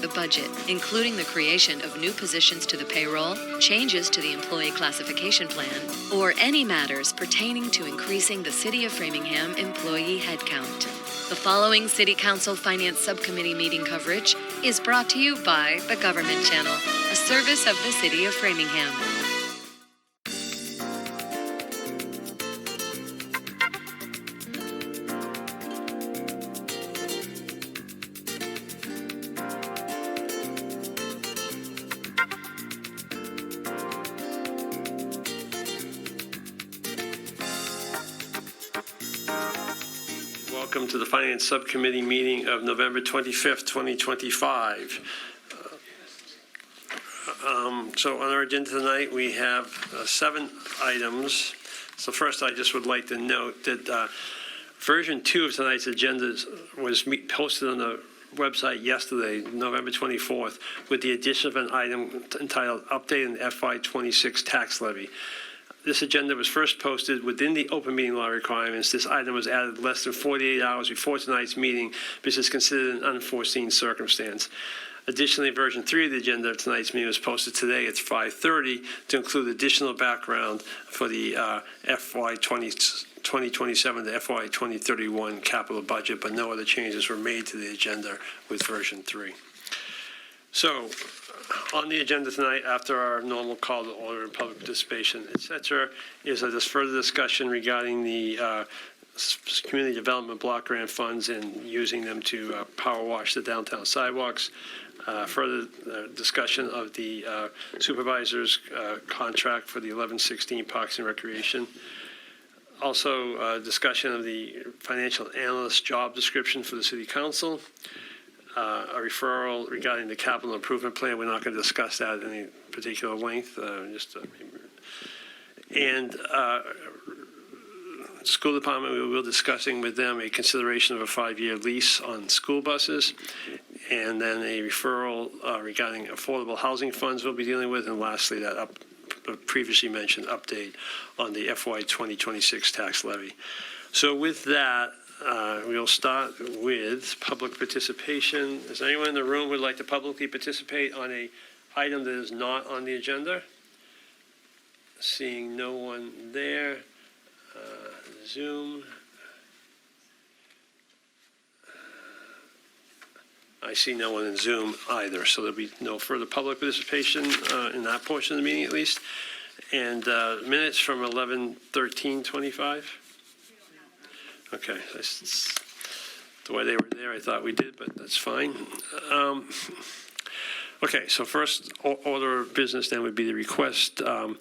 the budget, including the creation of new positions to the payroll, changes to the employee classification plan, or any matters pertaining to increasing the City of Framingham employee headcount. The following City Council Finance Subcommittee meeting coverage is brought to you by the Government Channel, a service of the City of Framingham. Welcome to the Finance Subcommittee meeting of November 25th, 2025. So on our agenda tonight, we have 7 items. So first, I just would like to note that version 2 of tonight's agenda was posted on the website yesterday, November 24th, with the addition of an item entitled Update on FY26 Tax Levy. This agenda was first posted within the open meeting law requirements. This item was added less than 48 hours before tonight's meeting, which is considered an unforeseen circumstance. Additionally, version 3 of the agenda of tonight's meeting was posted today at 5:30 to include additional background for the FY 2027 to FY 2031 capital budget, but no other changes were made to the agenda with version 3. So, on the agenda tonight, after our normal call to order and public participation, etc., is this further discussion regarding the community development block grant funds and using them to power wash the downtown sidewalks. Further discussion of the supervisor's contract for the 1116 Parks and Recreation. Also, discussion of the financial analyst job description for the City Council. A referral regarding the capital improvement plan. We're not going to discuss that at any particular length. School department, we will be discussing with them a consideration of a 5-year lease on school buses, and then a referral regarding affordable housing funds we'll be dealing with, and lastly, that previously mentioned update on the FY 2026 tax levy. So with that, we'll start with public participation. Is anyone in the room who would like to publicly participate on an item that is not on the agenda? Seeing no one there. Zoom. I see no one in Zoom either, so there'll be no further public participation in that portion of the meeting at least. And minutes from 11/13/25. Okay, that's the way they were there. I thought we did, but that's fine. Okay, so first order of business then would be the request to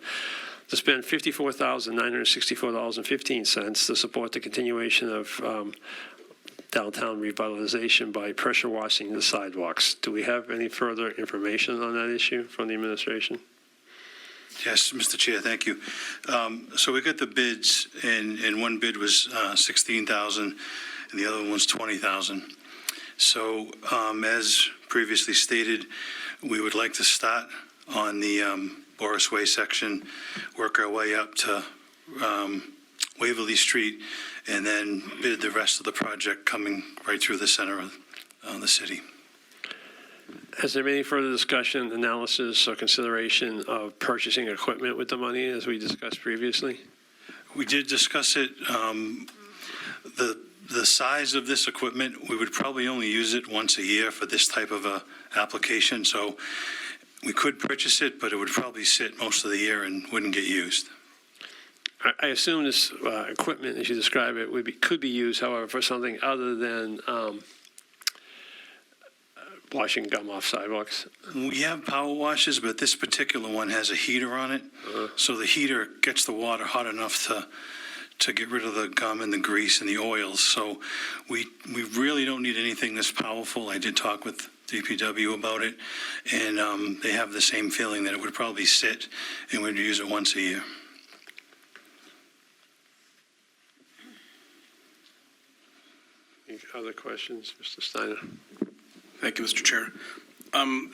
spend $54,964.15 to support the continuation of downtown revitalization by pressure washing the sidewalks. Do we have any further information on that issue from the administration? Yes, Mr. Chair, thank you. So we got the bids, and one bid was $16,000, and the other one was $20,000. So as previously stated, we would like to start on the Boris Way section, work our way up to Waverly Street, and then bid the rest of the project coming right through the center of the city. Has there been any further discussion, analysis, or consideration of purchasing equipment with the money as we discussed previously? We did discuss it. The size of this equipment, we would probably only use it once a year for this type of a application. So we could purchase it, but it would probably sit most of the year and wouldn't get used. I assume this equipment, as you describe it, could be used, however, for something other than washing gum off sidewalks. We have power washers, but this particular one has a heater on it. So the heater gets the water hot enough to get rid of the gum and the grease and the oils. So we really don't need anything this powerful. I did talk with DPW about it, and they have the same feeling that it would probably sit and we'd use it once a year. Any other questions, Mr. Steiner? Thank you, Mr. Chair.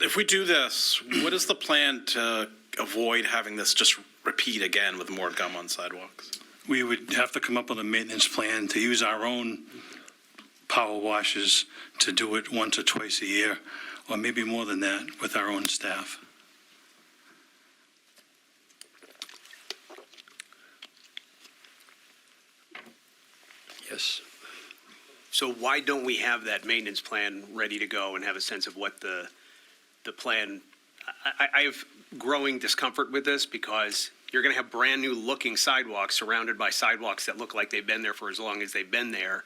If we do this, what is the plan to avoid having this just repeat again with more gum on sidewalks? We would have to come up with a maintenance plan to use our own power washers to do it once or twice a year, or maybe more than that, with our own staff. Yes. So why don't we have that maintenance plan ready to go and have a sense of what the plan? I have growing discomfort with this because you're going to have brand new looking sidewalks surrounded by sidewalks that look like they've been there for as long as they've been there.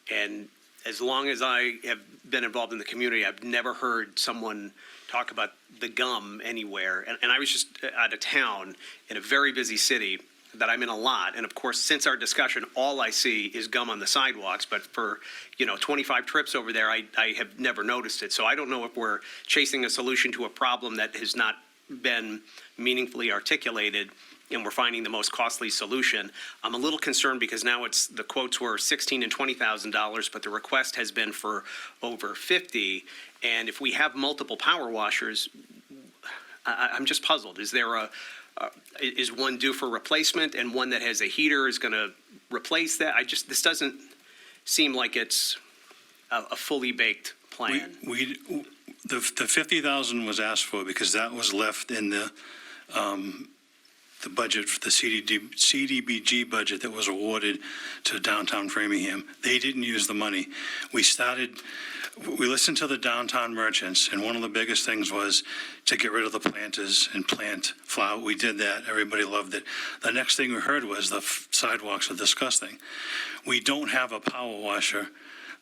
And as long as I have been involved in the community, I've never heard someone talk about the gum anywhere. And I was just out of town in a very busy city that I'm in a lot. And of course, since our discussion, all I see is gum on the sidewalks. But for, 25 trips over there, I have never noticed it. So I don't know if we're chasing a solution to a problem that has not been meaningfully articulated and we're finding the most costly solution. I'm a little concerned because now the quotes were $16,000 and $20,000, but the request has been for over 50. And if we have multiple power washers, I'm just puzzled. Is there is one due for replacement and one that has a heater is going to replace that? This doesn't seem like it's a fully baked plan. The 50,000 was asked for because that was left in the budget for the CDBG budget that was awarded to downtown Framingham. They didn't use the money. We listened to the downtown merchants, and one of the biggest things was to get rid of the planters and plant flower. We did that. Everybody loved it. The next thing we heard was the sidewalks are disgusting. We don't have a power washer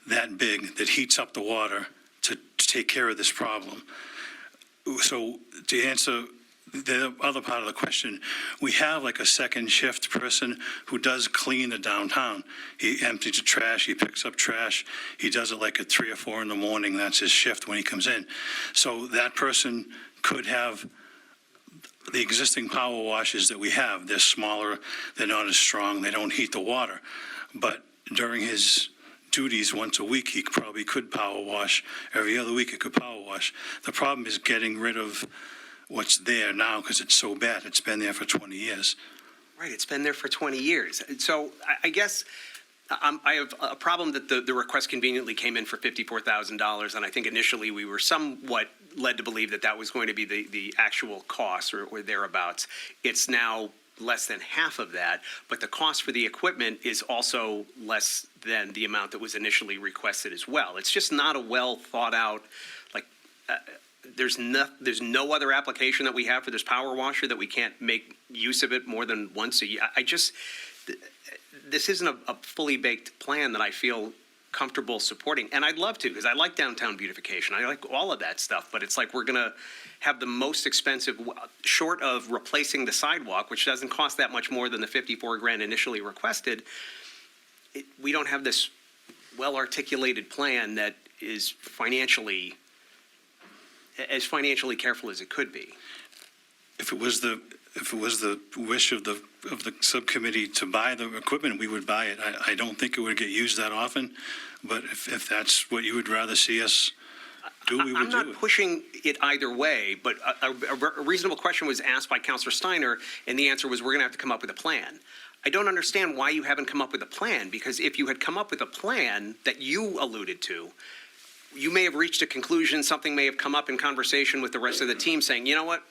that big that heats up the water to take care of this problem. So to answer the other part of the question, we have like a second shift person who does clean the downtown. He empties the trash, he picks up trash. He does it like at 3 or 4 in the morning. That's his shift when he comes in. So that person could have the existing power washers that we have. They're smaller, they're not as strong, they don't heat the water. But during his duties once a week, he probably could power wash. Every other week, he could power wash. The problem is getting rid of what's there now because it's so bad. It's been there for 20 years. Right, it's been there for 20 years. So I guess I have a problem that the request conveniently came in for $54,000, and I think initially we were somewhat led to believe that was going to be the actual cost or thereabouts. It's now less than half of that, but the cost for the equipment is also less than the amount that was initially requested as well. It's just not a well thought out, there's no other application that we have for this power washer that we can't make use of it more than once a year. This isn't a fully baked plan that I feel comfortable supporting. And I'd love to, because I like downtown beautification. I like all of that stuff, but it's like we're going to have the most expensive, short of replacing the sidewalk, which doesn't cost that much more than the $54,000 initially requested. We don't have this well-articulated plan that is financially careful as it could be. If it was the wish of the subcommittee to buy the equipment, we would buy it. I don't think it would get used that often, but if that's what you would rather see us do, we would do it. I'm not pushing it either way, but a reasonable question was asked by Councilor Steiner, and the answer was we're going to have to come up with a plan. I don't understand why you haven't come up with a plan, because if you had come up with a plan that you alluded to, you may have reached a conclusion, something may have come up in conversation with the rest of the team saying, you know what,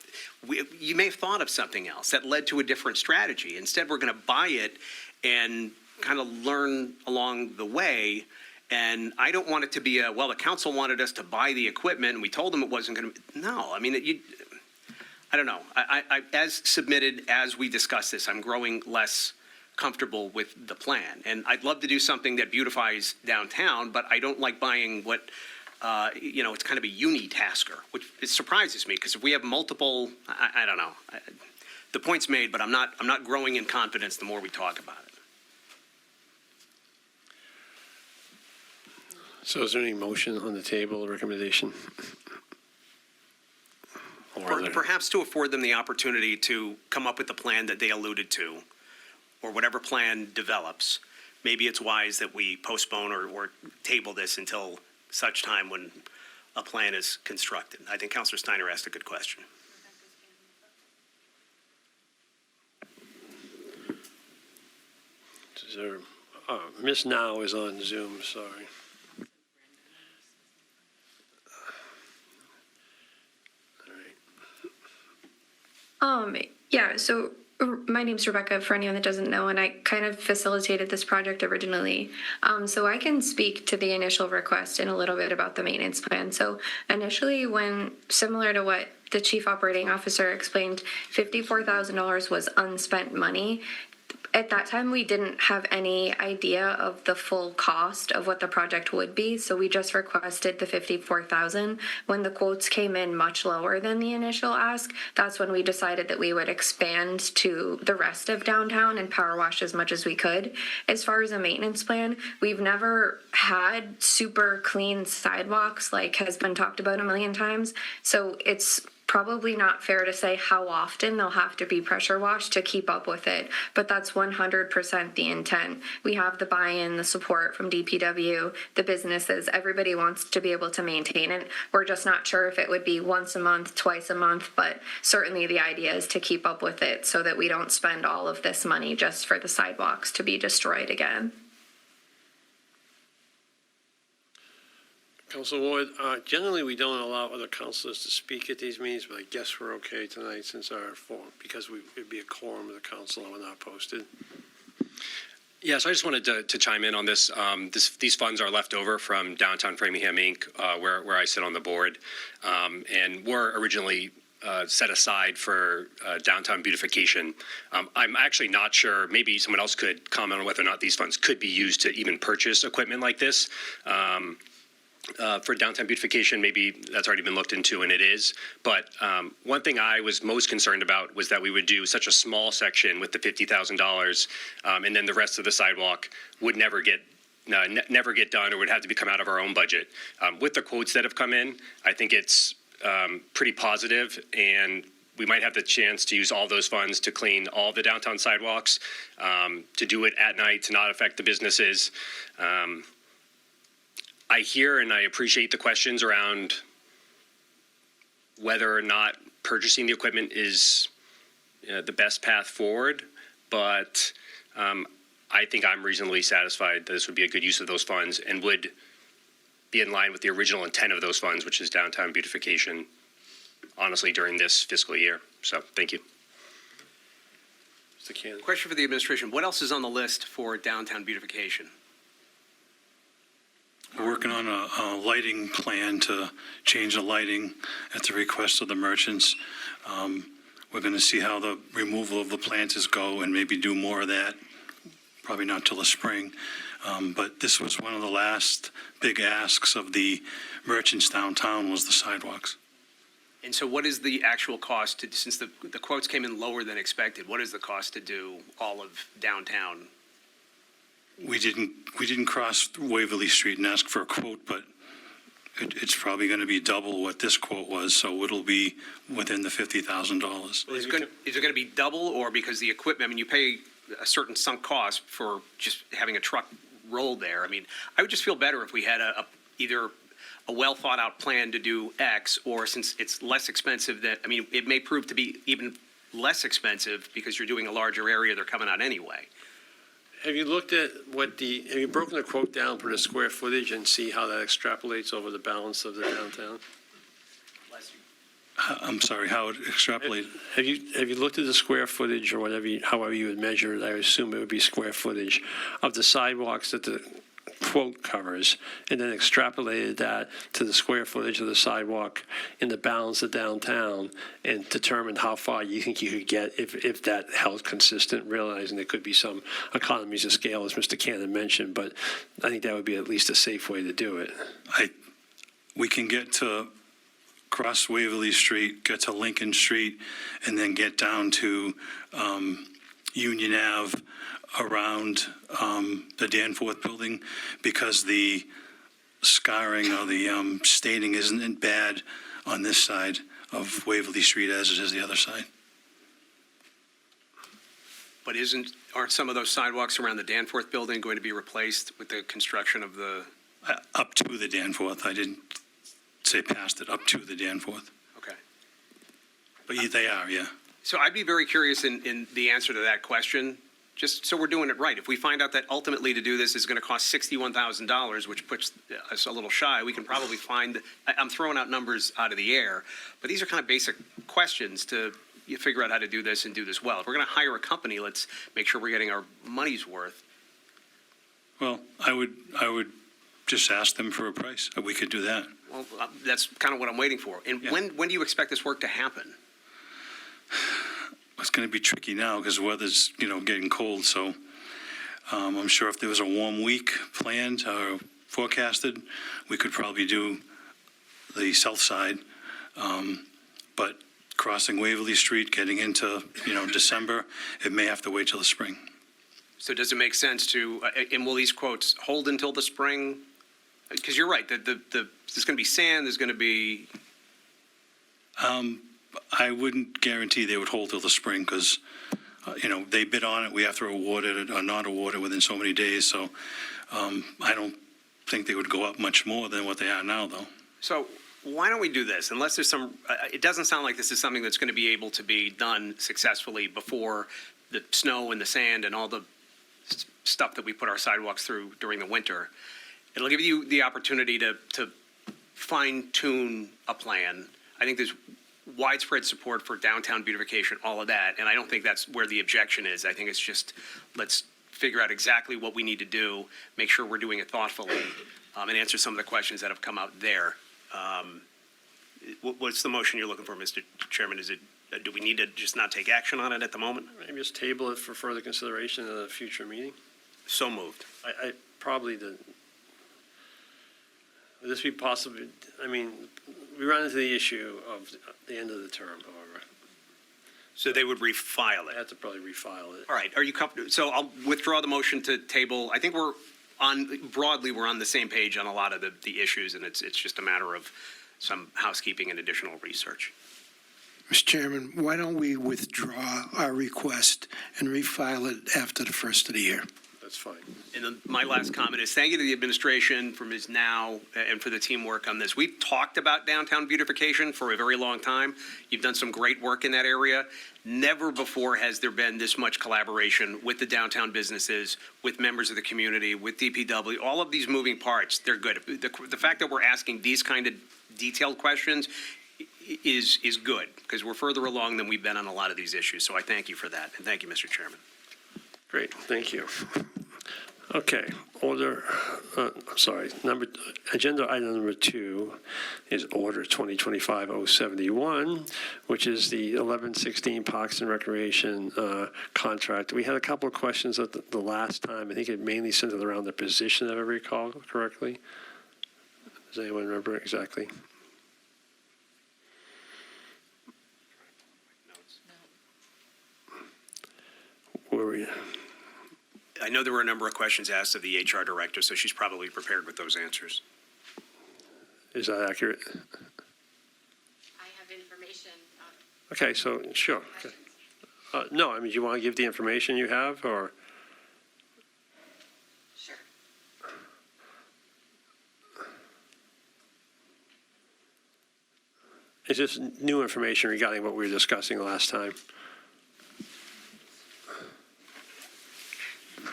you may have thought of something else that led to a different strategy. Instead, we're going to buy it and kind of learn along the way. And I don't want it to be the council wanted us to buy the equipment and we told them it wasn't going to. No, I mean, I don't know. I as submitted, as we discuss this, I'm growing less comfortable with the plan. And I'd love to do something that beautifies downtown, but I don't like buying what, it's kind of a unitasker, which it surprises me because if we have multiple, I don't know. The point's made, but I'm not growing in confidence the more we talk about it. So is there any motion on the table, or recommendation? Or perhaps to afford them the opportunity to come up with the plan that they alluded to, or whatever plan develops. Maybe it's wise that we postpone or table this until such time when a plan is constructed. I think Councilor Steiner asked a good question. Is there, Ms. Now is on Zoom, sorry. Yeah, so my name's Rebecca, for anyone that doesn't know, and I kind of facilitated this project originally. So I can speak to the initial request and a little bit about the maintenance plan. So initially, when, similar to what the chief operating officer explained, $54,000 was unspent money. At that time, we didn't have any idea of the full cost of what the project would be, so we just requested the $54,000. When the quotes came in much lower than the initial ask, that's when we decided that we would expand to the rest of downtown and power wash as much as we could. As far as a maintenance plan, we've never had super clean sidewalks like has been talked about a million times, so it's probably not fair to say how often they'll have to be pressure washed to keep up with it, but that's 100% the intent. We have the buy-in, the support from DPW, the businesses, everybody wants to be able to maintain it. We're just not sure if it would be once a month, twice a month, but certainly the idea is to keep up with it so that we don't spend all of this money just for the sidewalks to be destroyed again. Council Ward, generally, we don't allow other councilors to speak at these meetings, but I guess we're okay tonight since because it'd be a quorum of the council and we're not posted. Yes, I just wanted to chime in on this. These funds are left over from Downtown Framingham, Inc., where I sit on the board, and were originally set aside for downtown beautification. I'm actually not sure, maybe someone else could comment on whether or not these funds could be used to even purchase equipment like this. For downtown beautification, maybe that's already been looked into, and it is. But one thing I was most concerned about was that we would do such a small section with the $50,000, and then the rest of the sidewalk would never get done, or would have to come out of our own budget. With the quotes that have come in, I think it's pretty positive, and we might have the chance to use all those funds to clean all the downtown sidewalks, to do it at night, to not affect the businesses. I hear and I appreciate the questions around whether or not purchasing the equipment is the best path forward, but I think I'm reasonably satisfied that this would be a good use of those funds and would be in line with the original intent of those funds, which is downtown beautification, honestly, during this fiscal year. So, thank you. Mr. Cannon. Question for the administration. What else is on the list for downtown beautification? We're working on a lighting plan to change the lighting at the request of the merchants. We're going to see how the removal of the planters go and maybe do more of that, probably not till the spring. But this was one of the last big asks of the merchants downtown was the sidewalks. And so what is the actual cost, since the quotes came in lower than expected, what is the cost to do all of downtown? We didn't cross Waverly Street and ask for a quote, but it's probably going to be double what this quote was, so it'll be within the $50,000. Is it going to be double, or because the equipment, I mean, you pay a certain sunk cost for just having a truck roll there. I mean, I would just feel better if we had either a well-thought-out plan to do X, or since it's less expensive, it may prove to be even less expensive because you're doing a larger area, they're coming out anyway. Have you looked at have you broken the quote down for the square footage and see how that extrapolates over the balance of the downtown? I'm sorry, how it extrapolated? Have you looked at the square footage or however you would measure it? I assume it would be square footage of the sidewalks that the quote covers, and then extrapolated that to the square footage of the sidewalk in the balance of downtown, and determined how far you think you could get if that held consistent, realizing there could be some economies of scale, as Mr. Cannon mentioned, but I think that would be at least a safe way to do it. We can get to cross Waverly Street, get to Lincoln Street, and then get down to Union Ave, around the Danforth building, because the scarring or the staining isn't bad on this side of Waverly Street as it is the other side. But aren't some of those sidewalks around the Danforth building going to be replaced with the construction of the? Up to the Danforth. I didn't say past it, up to the Danforth. Okay. But they are, yeah. So I'd be very curious in the answer to that question, just so we're doing it right. If we find out that ultimately to do this is going to cost $61,000, which puts us a little shy, we can probably I'm throwing out numbers out of the air, but these are kind of basic questions to figure out how to do this and do this well. If we're going to hire a company, let's make sure we're getting our money's worth. Well, I would just ask them for a price. We could do that. Well, that's kind of what I'm waiting for. And Yeah. when do you expect this work to happen? It's going to be tricky now because the weather's, getting cold. So I'm sure if there was a warm week planned or forecasted, we could probably do the south side. But crossing Waverly Street, getting into, December, it may have to wait till the spring. So does it make sense to, and will these quotes hold until the spring? Because you're right, there's going to be sand, there's going to be, I wouldn't guarantee they would hold till the spring because, they bid on it. We have to award it or not award it within so many days. So I don't think they would go up much more than what they are now, though. so why don't we do this? Unless there's some, it doesn't sound like this is something that's going to be able to be done successfully before the snow and the sand and all the stuff that we put our sidewalks through during the winter. It'll give you the opportunity to fine tune a plan. I think there's widespread support for downtown beautification, all of that, and I don't think that's where the objection is. I think it's just, let's figure out exactly what we need to do, make sure we're doing it thoughtfully, and answer some of the questions that have come out there. What's the motion you're looking for, Mr. Chairman? Is it, do we need to just not take action on it at the moment? Maybe just table it for further consideration at a future meeting. So moved. I probably didn't. Would this be possible? I mean, we run into the issue of the end of the term, however. So they would refile I it. have to probably refile it. All right, are you comfortable? So I'll withdraw the motion to table. I think broadly, we're on the same page on a lot of the issues, and it's just a matter of some housekeeping and additional research. Mr. Chairman, why don't we withdraw our request and refile it after the first of the year? That's fine. And then my last comment is thank you to the administration for Ms. Now and for the teamwork on this. We've talked about downtown beautification for a very long time. You've done some great work in that area. Never before has there been this much collaboration with the downtown businesses, with members of the community, with DPW. All of these moving parts, they're good. The fact that we're asking these kind of detailed questions is good because we're further along than we've been on a lot of these issues. So I thank you for that. And thank you, Mr. Chairman. Great, thank you. Okay, agenda item number 2 is order 2025-071, which is the 1116 Parks and Recreation contract. We had a couple of questions at the last time. I think it mainly centered around the position, if I recall correctly. Does anyone remember exactly? Where were you? I know there were a number of questions asked of the HR director, so she's probably prepared with those answers. Is that accurate? I have information. Okay, so, sure. Okay. No, I mean, do you want to give the information you have, or? Sure. Is this new information regarding what we were discussing last time?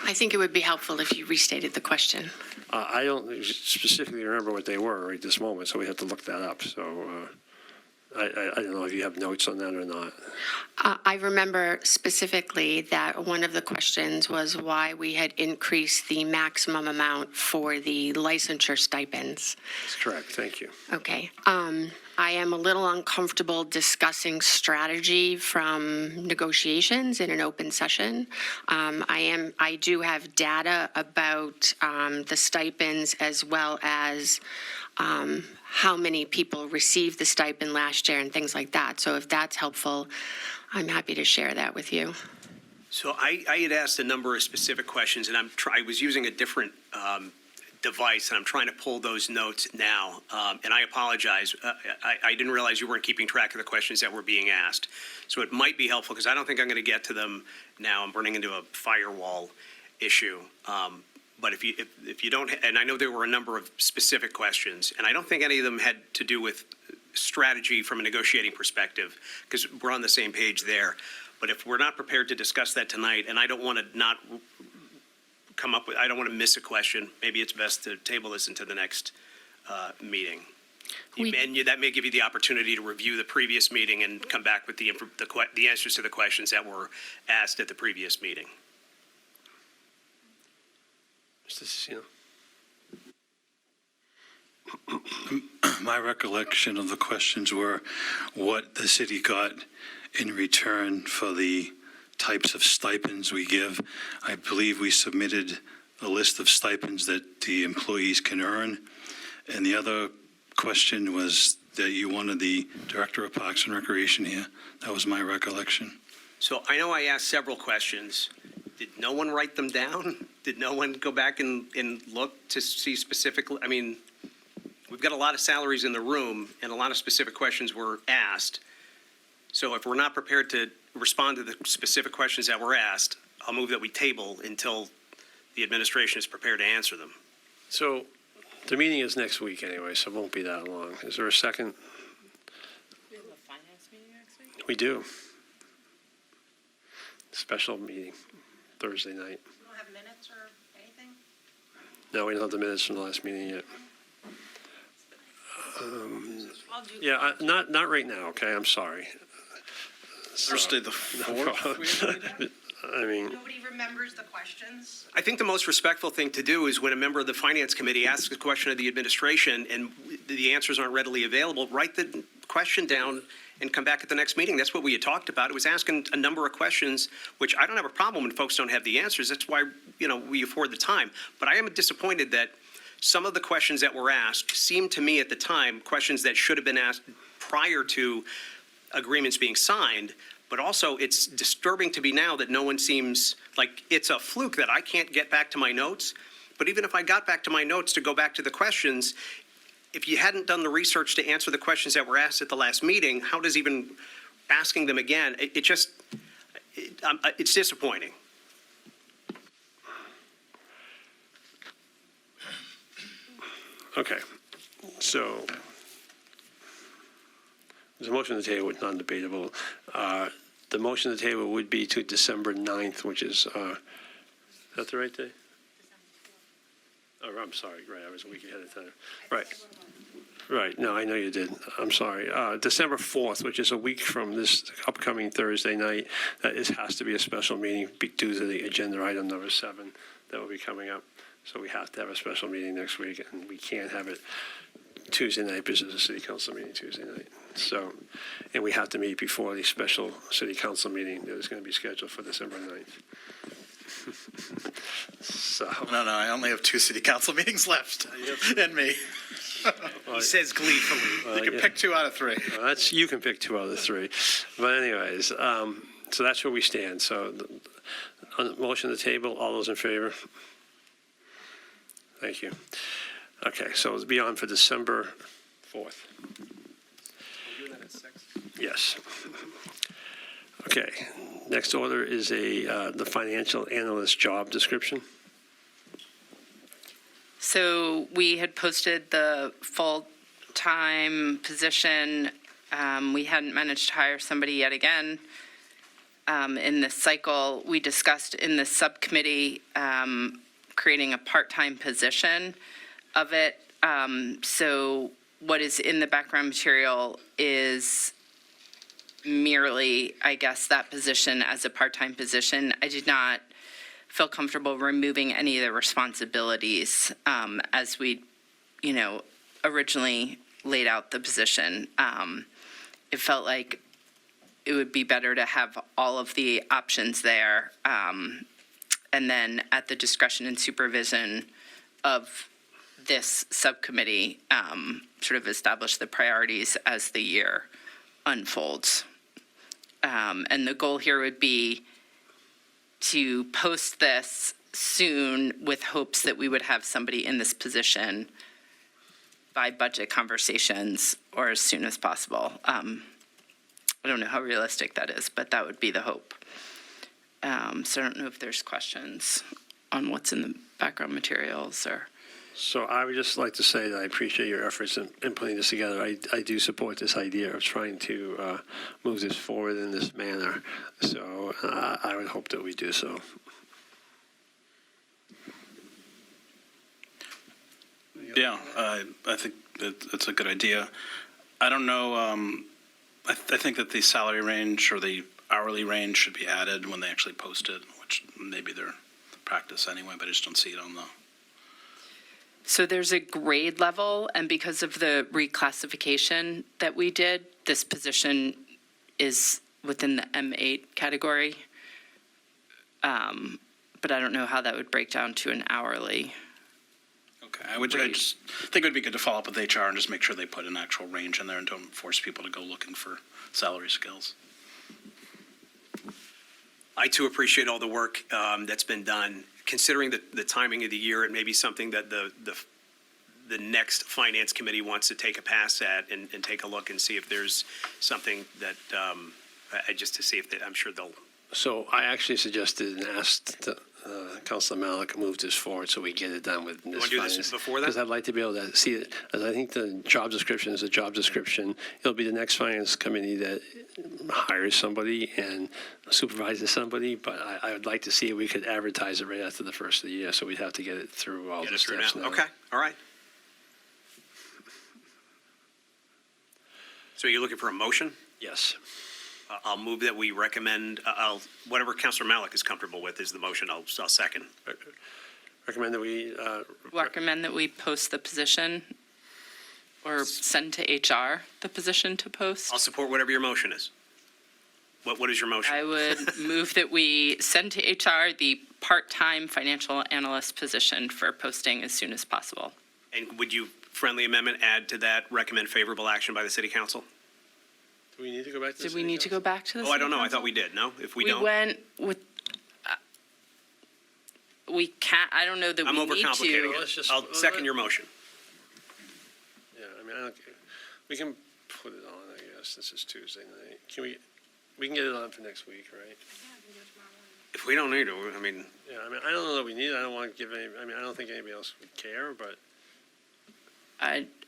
I think it would be helpful if you restated the question. I don't specifically remember what they were right this moment, so we have to look that up. So I don't know if you have notes on that or not. I remember specifically that one of the questions was why we had increased the maximum amount for the licensure stipends. That's correct. Thank you. Okay. I am a little uncomfortable discussing strategy from negotiations in an open session. I do have data about the stipends as well as how many people received the stipend last year and things like that. So if that's helpful, I'm happy to share that with you. So I had asked a number of specific questions, and I was using a different device, and I'm trying to pull those notes now. And I apologize. I didn't realize you weren't keeping track of the questions that were being asked. So it might be helpful, because I don't think I'm going to get to them now. I'm running into a firewall issue. But if you don't, and I know there were a number of specific questions, and I don't think any of them had to do with strategy from a negotiating perspective, because we're on the same page there. But if we're not prepared to discuss that tonight, and I don't want to not come up with, I don't want to miss a question, maybe it's best to table this into the next meeting. That may give you the opportunity to review the previous meeting and come back with the answers to the questions that were asked at the previous meeting. Mr. Cicino? My recollection of the questions were what the city got in return for the types of stipends we give. I believe we submitted a list of stipends that the employees can earn. And the other question was that you wanted the Director of Parks and Recreation here. That was my recollection. So I know I asked several questions. Did no one write them down? Did no one go back and look to see specifically? I mean, we've got a lot of salaries in the room and a lot of specific questions were asked. So if we're not prepared to respond to the specific questions that were asked, I'll move that we table until the administration is prepared to answer them. So the meeting is next week anyway, so it won't be that long. Is there a second? We have a finance meeting next week? We do. Special meeting, Thursday night. We don't have minutes or anything? No, we don't have the minutes from the last meeting yet. I'll do. Yeah, not right now, okay? I'm sorry. Thursday the 4th? I mean, Nobody remembers the questions? I think the most respectful thing to do is when a member of the Finance Committee asks a question of the administration and the answers aren't readily available, write the question down and come back at the next meeting. That's what we had talked about. It was asking a number of questions, which I don't have a problem when folks don't have the answers. That's why, we afford the time. But I am disappointed that some of the questions that were asked seemed to me at the time questions that should have been asked prior to agreements being signed. But also, it's disturbing to me now that no one seems like it's a fluke that I can't get back to my notes. But even if I got back to my notes to go back to the questions, if you hadn't done the research to answer the questions that were asked at the last meeting, how does even asking them again, it's disappointing. okay. So there's a motion on the table, it's non-debatable. The motion on the table would be to December 9th, which is that the right day? Oh, I'm sorry, right, I was a week ahead of time. Right, no, I know you did. I'm sorry. December 4th, which is a week from this upcoming Thursday night, has to be a special meeting due to the agenda item number 7 that will be coming up. So we have to have a special meeting next week, and we can't have it Tuesday night because it's a city council meeting Tuesday night. So, and we have to meet before the special city council meeting that is going to be scheduled for December 9th. So, No, I only have 2 city council meetings left, and me. He says gleefully. You can pick 2 out of 3. you can pick 2 out of the 3. But anyways, so that's where we stand. So, on the motion on the table, all those in favor? Thank you. Okay, so it'll be on for December 4th. Yes. Okay, next order is the financial analyst job description. So we had posted the full-time position. We hadn't managed to hire somebody yet again. In this cycle, we discussed in the subcommittee creating a part-time position of it. So what is in the background material is merely, I guess, that position as a part-time position. I did not feel comfortable removing any of the responsibilities as we, originally laid out the position. It felt like it would be better to have all of the options there, and then at the discretion and supervision of this subcommittee, sort of establish the priorities as the year unfolds. And the goal here would be to post this soon with hopes that we would have somebody in this position by budget conversations or as soon as possible. I don't know how realistic that is, but that would be the hope. So I don't know if there's questions on what's in the background materials or. So I would just like to say that I appreciate your efforts in putting this together. I do support this idea of trying to move this forward in this manner. So I would hope that we do so. Yeah, I think it's a good idea. I don't know, I think that the salary range or the hourly range should be added when they actually post it, which may be their practice anyway, but I just don't see it on the. So there's a grade level, and because of the reclassification that we did, this position is within the M8 category. But I don't know how that would break down to an hourly. Okay, I just think it would be good to follow up with HR and just make sure they put an actual range in there and don't force people to go looking for salary scales. I too appreciate all the work that's been done. Considering the timing of the year, it may be something that the next finance committee wants to take a pass at and take a look and see if there's something that, just to see if I'm sure they'll. So I actually suggested and asked Councilor Malik move this forward so we get it done with this. You want to do this before that? Because I'd like to be able to see it, as I think the job description is a job description. It'll be the next finance committee that hires somebody and supervises somebody, but I would like to see if we could advertise it right after the first of the year, so we'd have to get it through all Get the it through steps now. now. Okay, all right. So you're looking for a motion? Yes. I'll move that we recommend, whatever Councilor Malik is comfortable with is the motion, I'll second. Recommend that we, Recommend that we post the position or send to HR the position to post. I'll support whatever your motion is. What is your motion? I would move that we send to HR the part-time financial analyst position for posting as soon as possible. And would you, friendly amendment, add to that, recommend favorable action by the city council? do we need to go back to the Did we city need to go back to the Oh, I don't know, I council? thought we did, no? If we We don't, went with, we can't, I don't know that I'm we need overcomplicating to. Let's just- it. I'll second your motion. Yeah, I mean, we can put it on, I guess, since it's Tuesday night. We can get it on for next week, right? If we don't need it, I mean, Yeah, I mean, I don't know that we need it. I don't want to give any, I mean, I don't think anybody else would care, but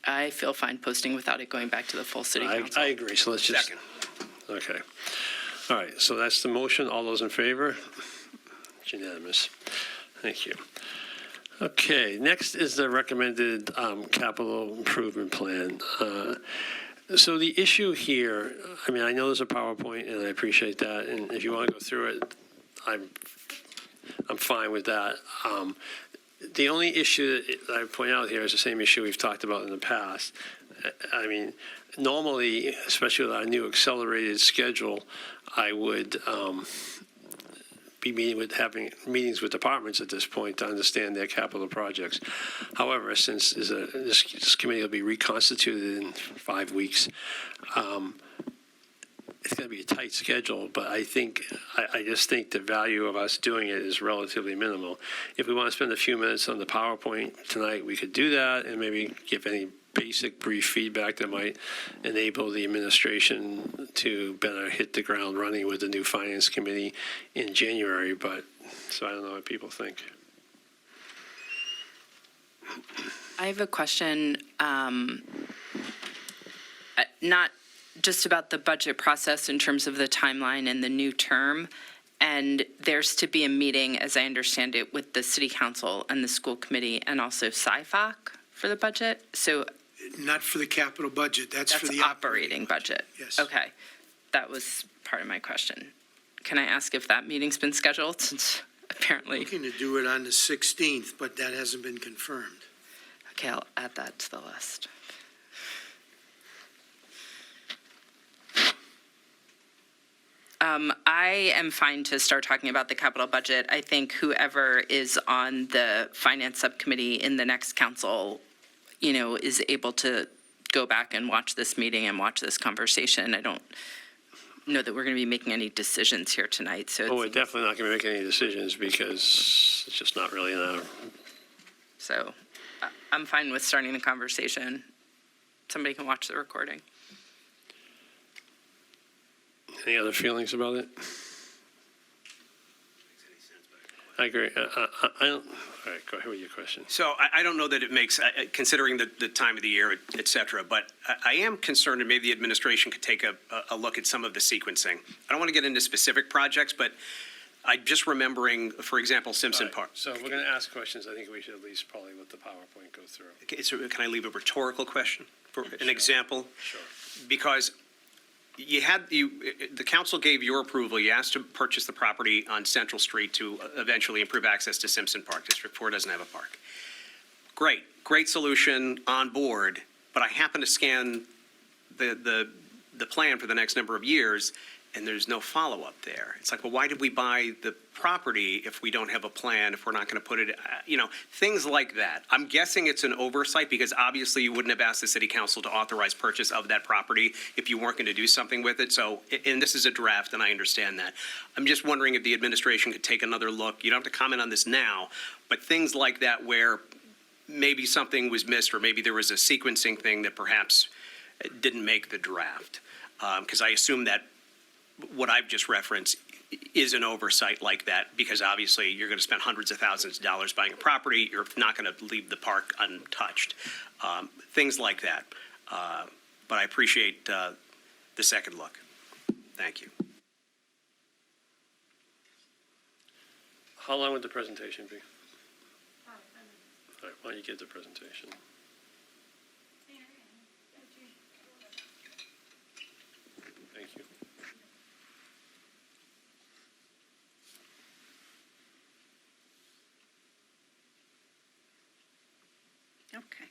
I feel fine posting without it going back to the full city council. I agree, so let's just. second. Okay. All right, so that's the motion. All those in favor? It's unanimous. Thank you. Okay, next is the recommended capital improvement plan. So the issue here, I mean, I know there's a PowerPoint, and I appreciate that, and if you want to go through it, I'm fine with that. The only issue that I point out here is the same issue we've talked about in the past. I mean, normally, especially with our new accelerated schedule, I would be having meetings with departments at this point to understand their capital projects. However, since this committee will be reconstituted in 5 weeks, it's going to be a tight schedule, but I just think the value of us doing it is relatively minimal. If we want to spend a few minutes on the PowerPoint tonight, we could do that and maybe give any basic brief feedback that might enable the administration to better hit the ground running with the new finance committee in January. But so I don't know what people think. I have a question, not just about the budget process in terms of the timeline and the new term. And there's to be a meeting, as I understand it, with the city council and the school committee and also SciFoc for the budget. So Not for the capital budget, that's for that's the operating budget. Yes. Okay. That was part of my question. Can I ask if that meeting's been scheduled, since apparently, Looking to do it on the 16th, but that hasn't been confirmed. okay, I'll add that to the list. I am fine to start talking about the capital budget. I think whoever is on the finance subcommittee in the next council, is able to go back and watch this meeting and watch this conversation. I don't know that we're going to be making any decisions here tonight, so. Oh, we're definitely not going to make any decisions because it's just not really in our. So I'm fine with starting the conversation. Somebody can watch the recording. Any other feelings about it? I agree. I don't. All right, go ahead with your question. So I don't know that it makes, considering the time of the year, et cetera, but I am concerned, and maybe the administration could take a look at some of the sequencing. I don't want to get into specific projects, but I'm just remembering, for example, Simpson All right, Park. So if we're going to ask questions, I think we should at least probably let the PowerPoint go through. Okay, so can I leave a rhetorical question for an Sure. example? Sure. Because the council gave your approval, you asked to purchase the property on Central Street to eventually improve access to Simpson Park. District 4 doesn't have a park. Great solution, on board, but I happen to scan the plan for the next number of years, and there's no follow-up there. It's like, well, why did we buy the property if we don't have a plan, if we're not going to put it, things like that. I'm guessing it's an oversight because obviously you wouldn't have asked the city council to authorize purchase of that property if you weren't going to do something with it. So, and this is a draft, and I understand that. I'm just wondering if the administration could take another look. You don't have to comment on this now, but things like that where maybe something was missed or maybe there was a sequencing thing that perhaps didn't make the draft. Because I assume that what I've just referenced is an oversight like that, because obviously you're going to spend hundreds of thousands of dollars buying a property. You're not going to leave the park untouched. Things like that. But I appreciate the second look. Thank you. How long would the presentation be? All right, why don't you give the presentation? Thank you. Okay.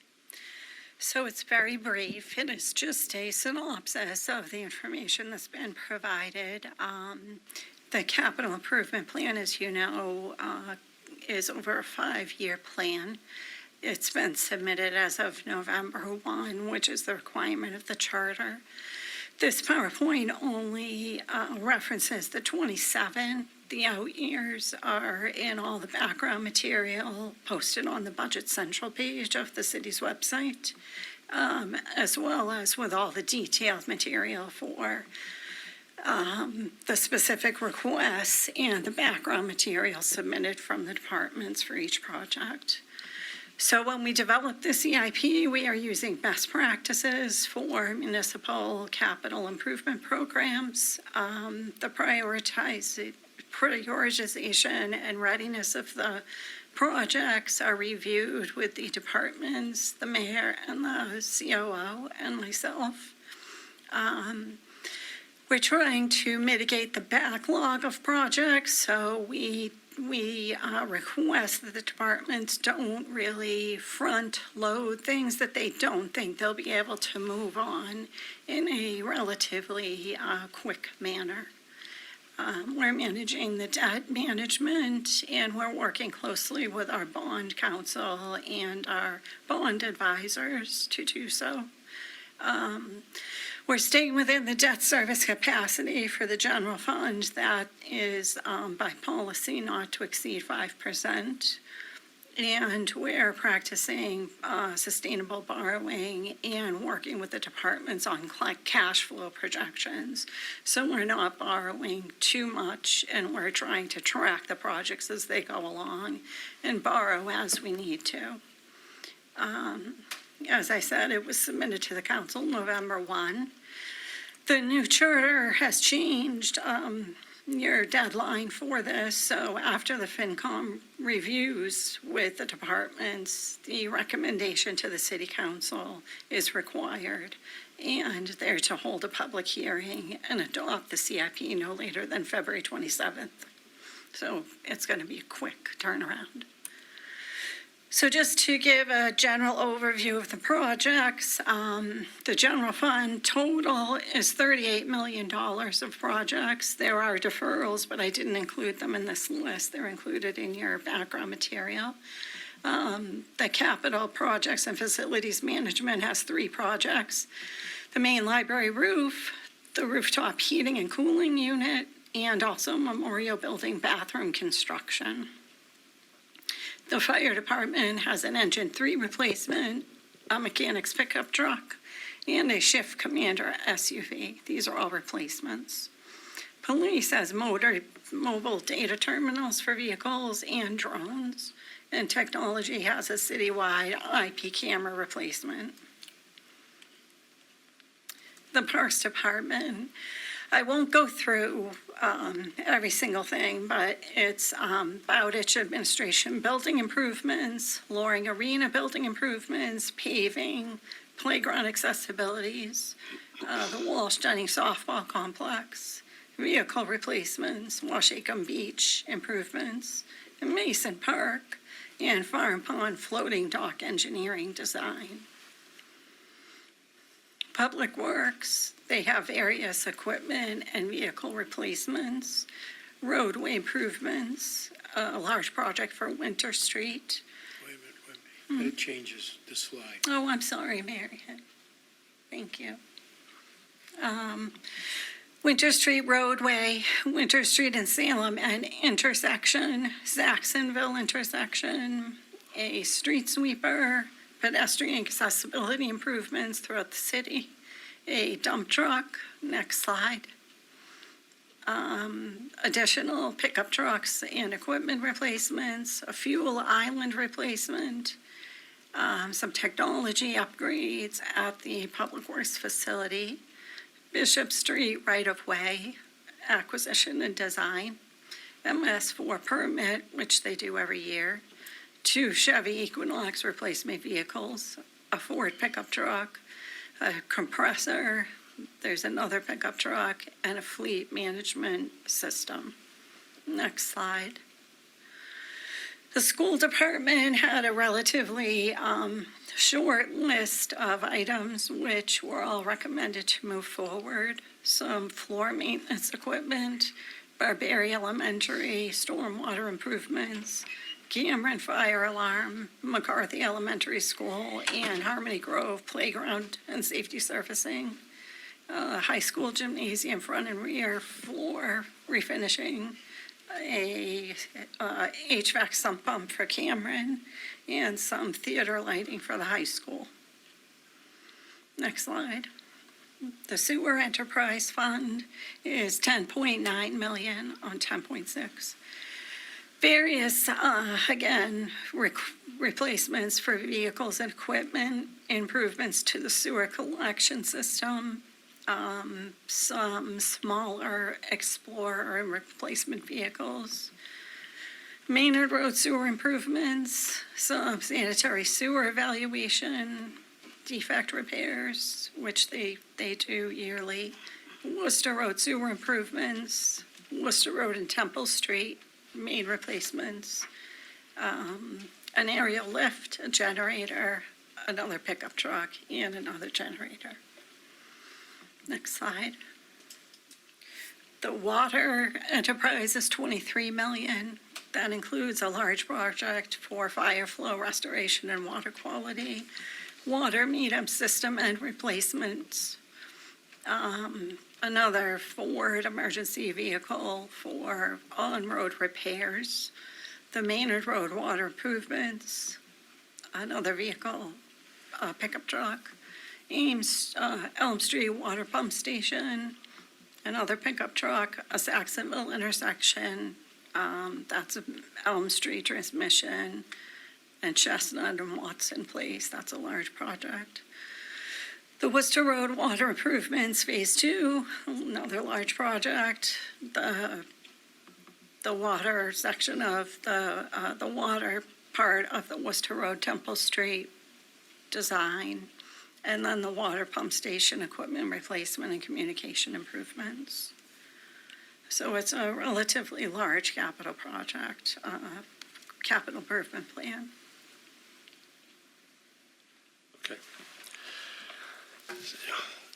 So it's very brief. It is just a synopsis of the information that's been provided. The capital improvement plan, as you know, is over a 5-year plan. It's been submitted as of November 1, which is the requirement of the charter. This PowerPoint only references the 27. The out years are in all the background material posted on the Budget Central page of the city's website, as well as with all the detailed material for the specific requests and the background material submitted from the departments for each project. So when we develop the CIP, we are using best practices for municipal capital improvement programs. The prioritization and readiness of the projects are reviewed with the departments, the mayor and the COO and myself. We're trying to mitigate the backlog of projects, so we request that the departments don't really front load things that they don't think they'll be able to move on in a relatively quick manner. We're managing the debt management, and we're working closely with our bond counsel and our bond advisors to do so. We're staying within the debt service capacity for the general fund that is by policy not to exceed 5%. And we're practicing sustainable borrowing and working with the departments on cash flow projections. So we're not borrowing too much, and we're trying to track the projects as they go along and borrow as we need to. As I said, it was submitted to the council November 1. The new charter has changed your deadline for this, so after the FinCom reviews with the departments, the recommendation to the city council is required, and they're to hold a public hearing and adopt the CIP no later than February 27th. So it's going to be a quick turnaround. So just to give a general overview of the projects, the general fund total is $38 million of projects. There are deferrals, but I didn't include them in this list. They're included in your background material. The capital projects and facilities management has 3 projects. The main library roof, the rooftop heating and cooling unit, and also memorial building bathroom construction. The fire department has an engine 3 replacement, a mechanic's pickup truck, and a shift commander SUV. These are all replacements. Police has mobile data terminals for vehicles and drones, and technology has a citywide IP camera replacement. The Parks Department I won't go through every single thing, but it's Bowditch administration building improvements, Loring Arena building improvements, paving, playground accessibilities, the Walsh Dunning softball complex, vehicle replacements, Washacum Beach improvements, Mason Park, and Farm Pond floating dock engineering design. Public Works, they have various equipment and vehicle replacements, roadway improvements, a large project for Winter Street. Wait a minute. It changes the slide. Oh, I'm sorry, Mary. Thank you. Winter Street roadway, Winter Street and Salem and intersection, Saxonville intersection, a street sweeper, pedestrian accessibility improvements throughout the city, a dump truck, next slide. Additional pickup trucks and equipment replacements, a fuel island replacement, some technology upgrades at the Public Works facility, Bishop Street right-of-way, acquisition and design, MS4 permit, which they do every year, 2 Chevy Equinox replacement vehicles, a Ford pickup truck, a compressor, there's another pickup truck, and a fleet management system. Next slide. The school department had a relatively short list of items which were all recommended to move forward. Some floor maintenance equipment, Barberry Elementary, stormwater improvements, Cameron Fire Alarm, McCarthy Elementary School, and Harmony Grove Playground and Safety Surfacing, high school gymnasium front and rear floor refinishing, a HVAC sump pump for Cameron, and some theater lighting for the high school. Next slide. The sewer enterprise fund is 10.9 million on 10.6. Various, again, replacements for vehicles and equipment, improvements to the sewer collection system, some smaller Explorer and replacement vehicles, Maynard Road sewer improvements, some sanitary sewer evaluation, defect repairs, which they do yearly, Worcester Road sewer improvements, Worcester Road and Temple Street main replacements, an aerial lift, a generator, another pickup truck, and another generator. Next slide. The water enterprise is 23 million. That includes a large project for fire flow restoration and water quality, water meter system and replacements, another Ford emergency vehicle for on-road repairs, the Maynard Road water improvements, another vehicle, a pickup truck, Elm Street water pump station, another pickup truck, a Saxonville intersection, that's Elm Street transmission, and Chestnut and Watson Place, that's a large project. The Worcester Road water improvements, Phase 2, another large project. The water section of the water part of the Worcester Road Temple Street design, and then the water pump station equipment replacement and communication improvements. So it's a relatively large capital project, capital improvement plan. Okay.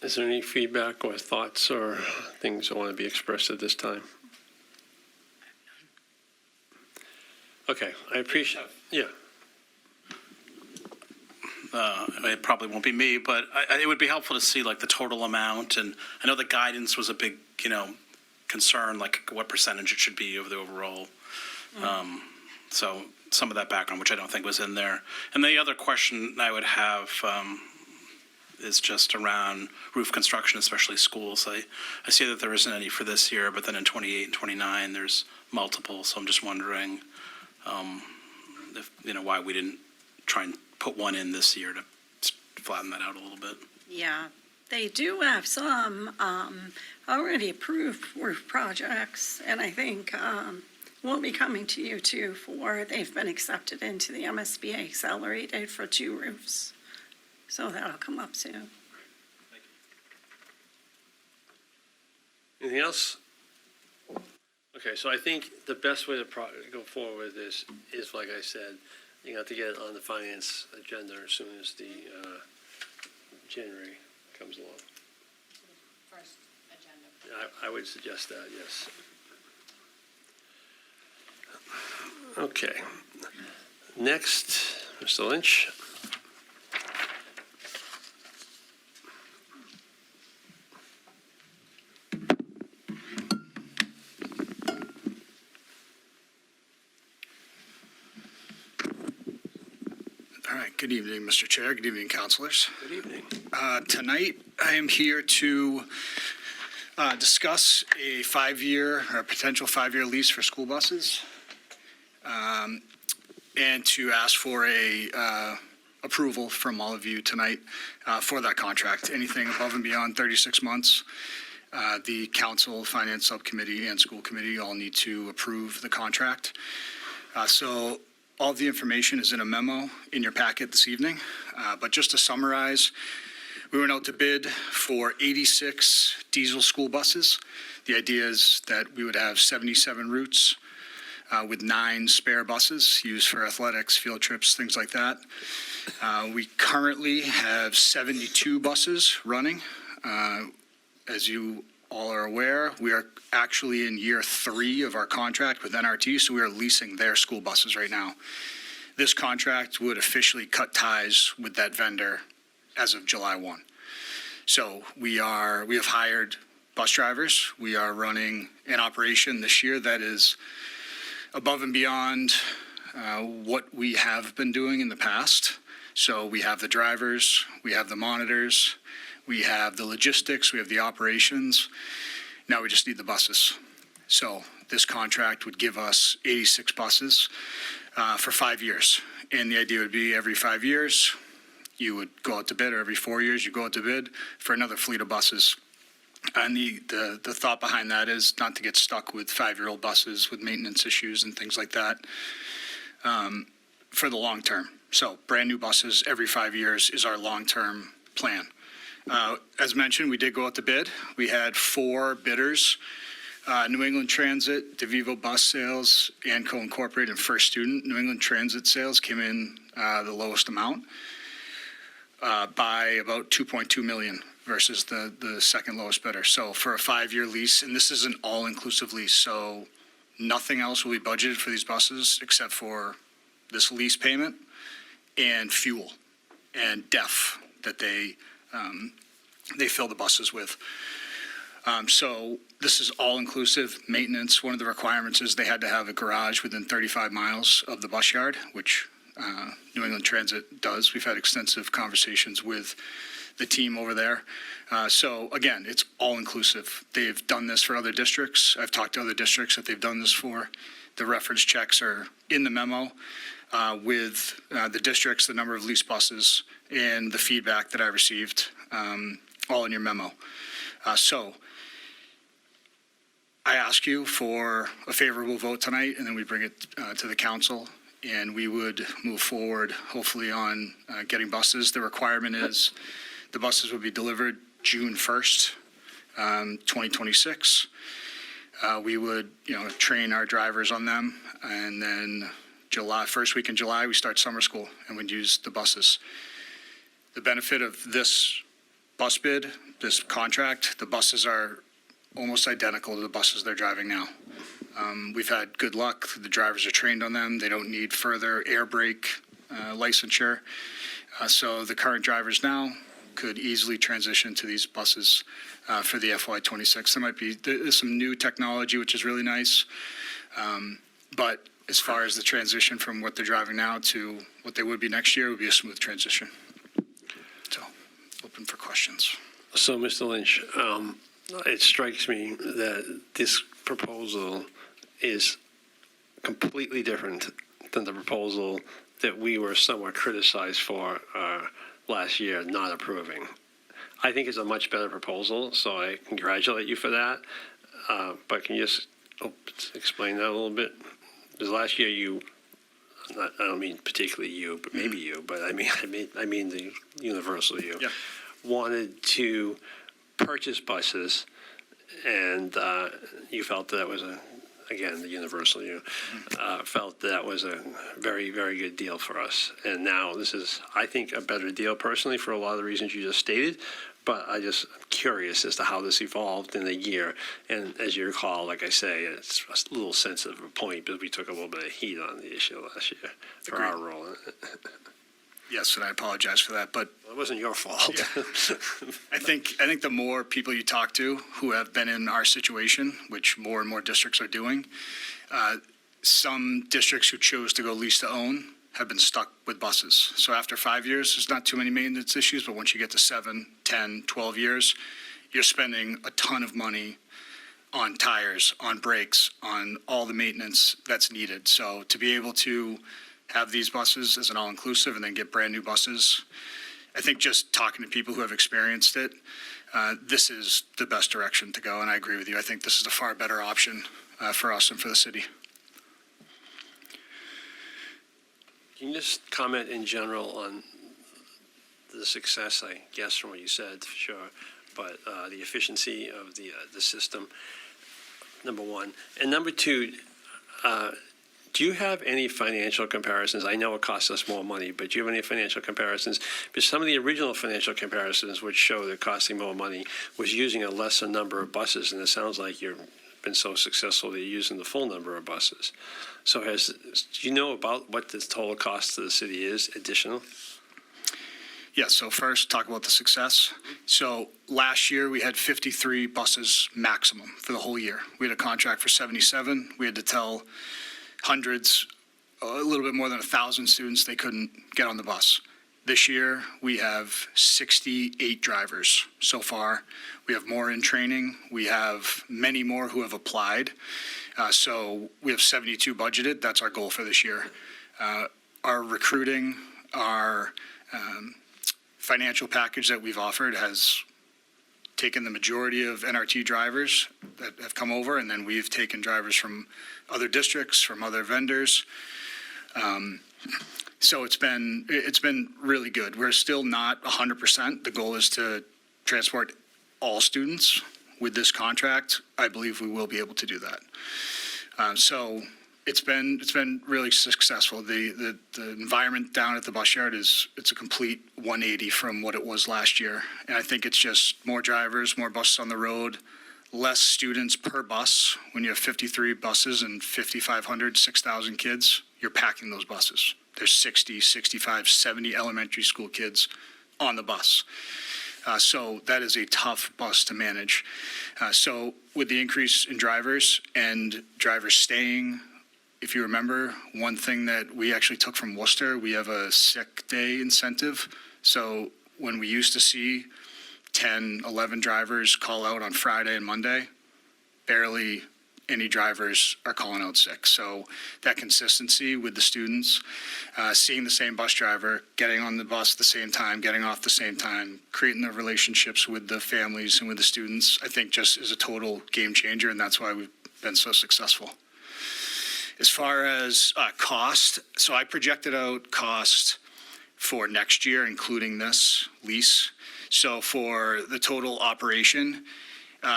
Is there any feedback or thoughts or things that want to be expressed at this time? Okay, I appreciate, yeah. It probably won't be me, but it would be helpful to see like the total amount. And I know the guidance was a big, concern, like what percentage it should be of the overall. So some of that background, which I don't think was in there. And the other question I would have is just around roof construction, especially schools. I see that there isn't any for this year, but then in 28 and 29, there's multiple. So I'm just wondering if, why we didn't try and put one in this year to flatten that out a little bit. Yeah, they do have some already approved roof projects, and I think we'll be coming to you too they've been accepted into the MSBA accelerated for 2 roofs. So that'll come up soon. Anything else? Okay, so I think the best way to go forward with this is, like I said, you have to get it on the finance agenda as soon as the January comes along. First agenda. I would suggest that, yes. Okay. Next, Mr. Lynch. All right, good evening, Mr. Chair. Good evening, councilors. Good evening. Tonight, I am here to discuss a potential 5-year lease for school buses, and to ask for a approval from all of you tonight for that contract. Anything above and beyond 36 months, the council, finance subcommittee, and school committee all need to approve the contract. So all of the information is in a memo in your packet this evening. But just to summarize, we went out to bid for 86 diesel school buses. The idea is that we would have 77 routes with 9 spare buses used for athletics, field trips, things like that. We currently have 72 buses running. As you all are aware, we are actually in year 3 of our contract with NRT, so we are leasing their school buses right now. This contract would officially cut ties with that vendor as of July 1. So we have hired bus drivers. We are running an operation this year that is above and beyond what we have been doing in the past. So we have the drivers, we have the monitors, we have the logistics, we have the operations. Now we just need the buses. So this contract would give us 86 buses for 5 years. And the idea would be every 5 years, you would go out to bid, or every 4 years, you go out to bid for another fleet of buses. And the thought behind that is not to get stuck with 5-year-old buses with maintenance issues and things like that for the long term. So brand new buses every 5 years is our long-term plan. As mentioned, we did go out to bid. We had 4 bidders, New England Transit, DeVivo Bus Sales, Anco Incorporated, and First Student. New England Transit Sales came in the lowest amount by about $2.2 million versus the second lowest bidder. So for a 5-year lease, and this is an all-inclusive lease, so nothing else will be budgeted for these buses except for this lease payment and fuel and DEF that they fill the buses with. So this is all-inclusive maintenance. One of the requirements is they had to have a garage within 35 miles of the bus yard, which New England Transit does. We've had extensive conversations with the team over there. So again, it's all-inclusive. They've done this for other districts. I've talked to other districts that they've done this for. The reference checks are in the memo with the districts, the number of lease buses, and the feedback that I received, all in your memo. So I ask you for a favorable vote tonight, and then we bring it to the council, and we would move forward, hopefully, on getting buses. The requirement is the buses would be delivered June 1st, 2026. We would, train our drivers on them, and then first week in July, we start summer school, and we'd use the buses. The benefit of this bus bid, this contract, the buses are almost identical to the buses they're driving now. We've had good luck. The drivers are trained on them. They don't need further air brake licensure. So the current drivers now could easily transition to these buses for the FY26. There's some new technology, which is really nice. But as far as the transition from what they're driving now to what they would be next year, it would be a smooth transition. So, open for questions. So, Mr. Lynch, it strikes me that this proposal is completely different than the proposal that we were somewhat criticized for last year, not approving. I think it's a much better proposal, so I congratulate you for that. But can you just explain that a little bit? Because last year I don't mean particularly you, but maybe you, but I mean the universal you, Yeah. wanted to purchase buses, and you felt that was the universal you, felt that was a very, very good deal for us. And now this is, I think, a better deal personally for a lot of the reasons you just stated. But I'm curious as to how this evolved in a year. And as you recall, like I say, it's a little sensitive of a point because we took a little bit of heat on the issue last year for Agreed. our role in it. Yes, and I apologize for that, but It wasn't your fault. I think the more people you talk to who have been in our situation, which more and more districts are doing, some districts who chose to go lease to own have been stuck with buses. So after 5 years, there's not too many maintenance issues, but once you get to 7, 10, 12 years, you're spending a ton of money on tires, on brakes, on all the maintenance that's needed. So to be able to have these buses as an all-inclusive and then get brand-new buses, I think just talking to people who have experienced it, this is the best direction to go, and I agree with you. I think this is a far better option for us and for the city. Can you just comment in general on the success, I guess, from what you said, for sure, but the efficiency of the system, number one. And number two, do you have any financial comparisons? I know it costs us more money, but do you have any financial comparisons? Because some of the original financial comparisons which show that costing more money was using a lesser number of buses, and it sounds like you've been so successful that you're using the full number of buses. So do you know about what the total cost to the city is additional? Yes, so first, talk about the success. So last year, we had 53 buses maximum for the whole year. We had a contract for 77. We had to tell hundreds, a little bit more than 1,000 students they couldn't get on the bus. This year, we have 68 drivers so far. We have more in training. We have many more who have applied. So we have 72 budgeted. That's our goal for this year. Our recruiting, our financial package that we've offered has taken the majority of NRT drivers that have come over, and then we've taken drivers from other districts, from other vendors. So it's been really good. We're still not 100%. The goal is to transport all students. With this contract, I believe we will be able to do that. So it's been really successful. The environment down at the bus yard it's a complete 180 from what it was last year. And I think it's just more drivers, more buses on the road, less students per bus. When you have 53 buses and 5,500, 6,000 kids, you're packing those buses. There's 60, 65, 70 elementary school kids on the bus. So that is a tough bus to manage. So with the increase in drivers and drivers staying, if you remember, one thing that we actually took from Worcester, we have a sick day incentive. So when we used to see 10, 11 drivers call out on Friday and Monday, barely any drivers are calling out sick. So that consistency with the students, seeing the same bus driver, getting on the bus at the same time, getting off the same time, creating the relationships with the families and with the students, I think just is a total game changer, and that's why we've been so successful. As far as cost, so I projected out cost for next year, including this lease. So for the total operation,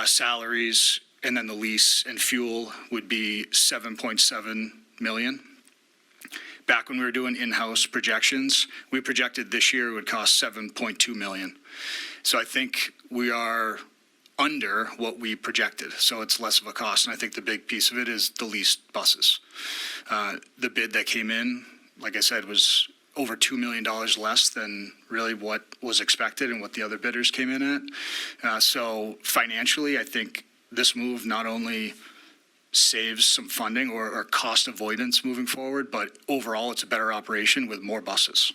salaries, and then the lease and fuel would be $7.7 million. Back when we were doing in-house projections, we projected this year it would cost $7.2 million. So I think we are under what we projected, so it's less of a cost. And I think the big piece of it is the leased buses. The bid that came in, like I said, was over $2 million less than really what was expected and what the other bidders came in at. So financially, I think this move not only saves some funding or cost avoidance moving forward, but overall it's a better operation with more buses.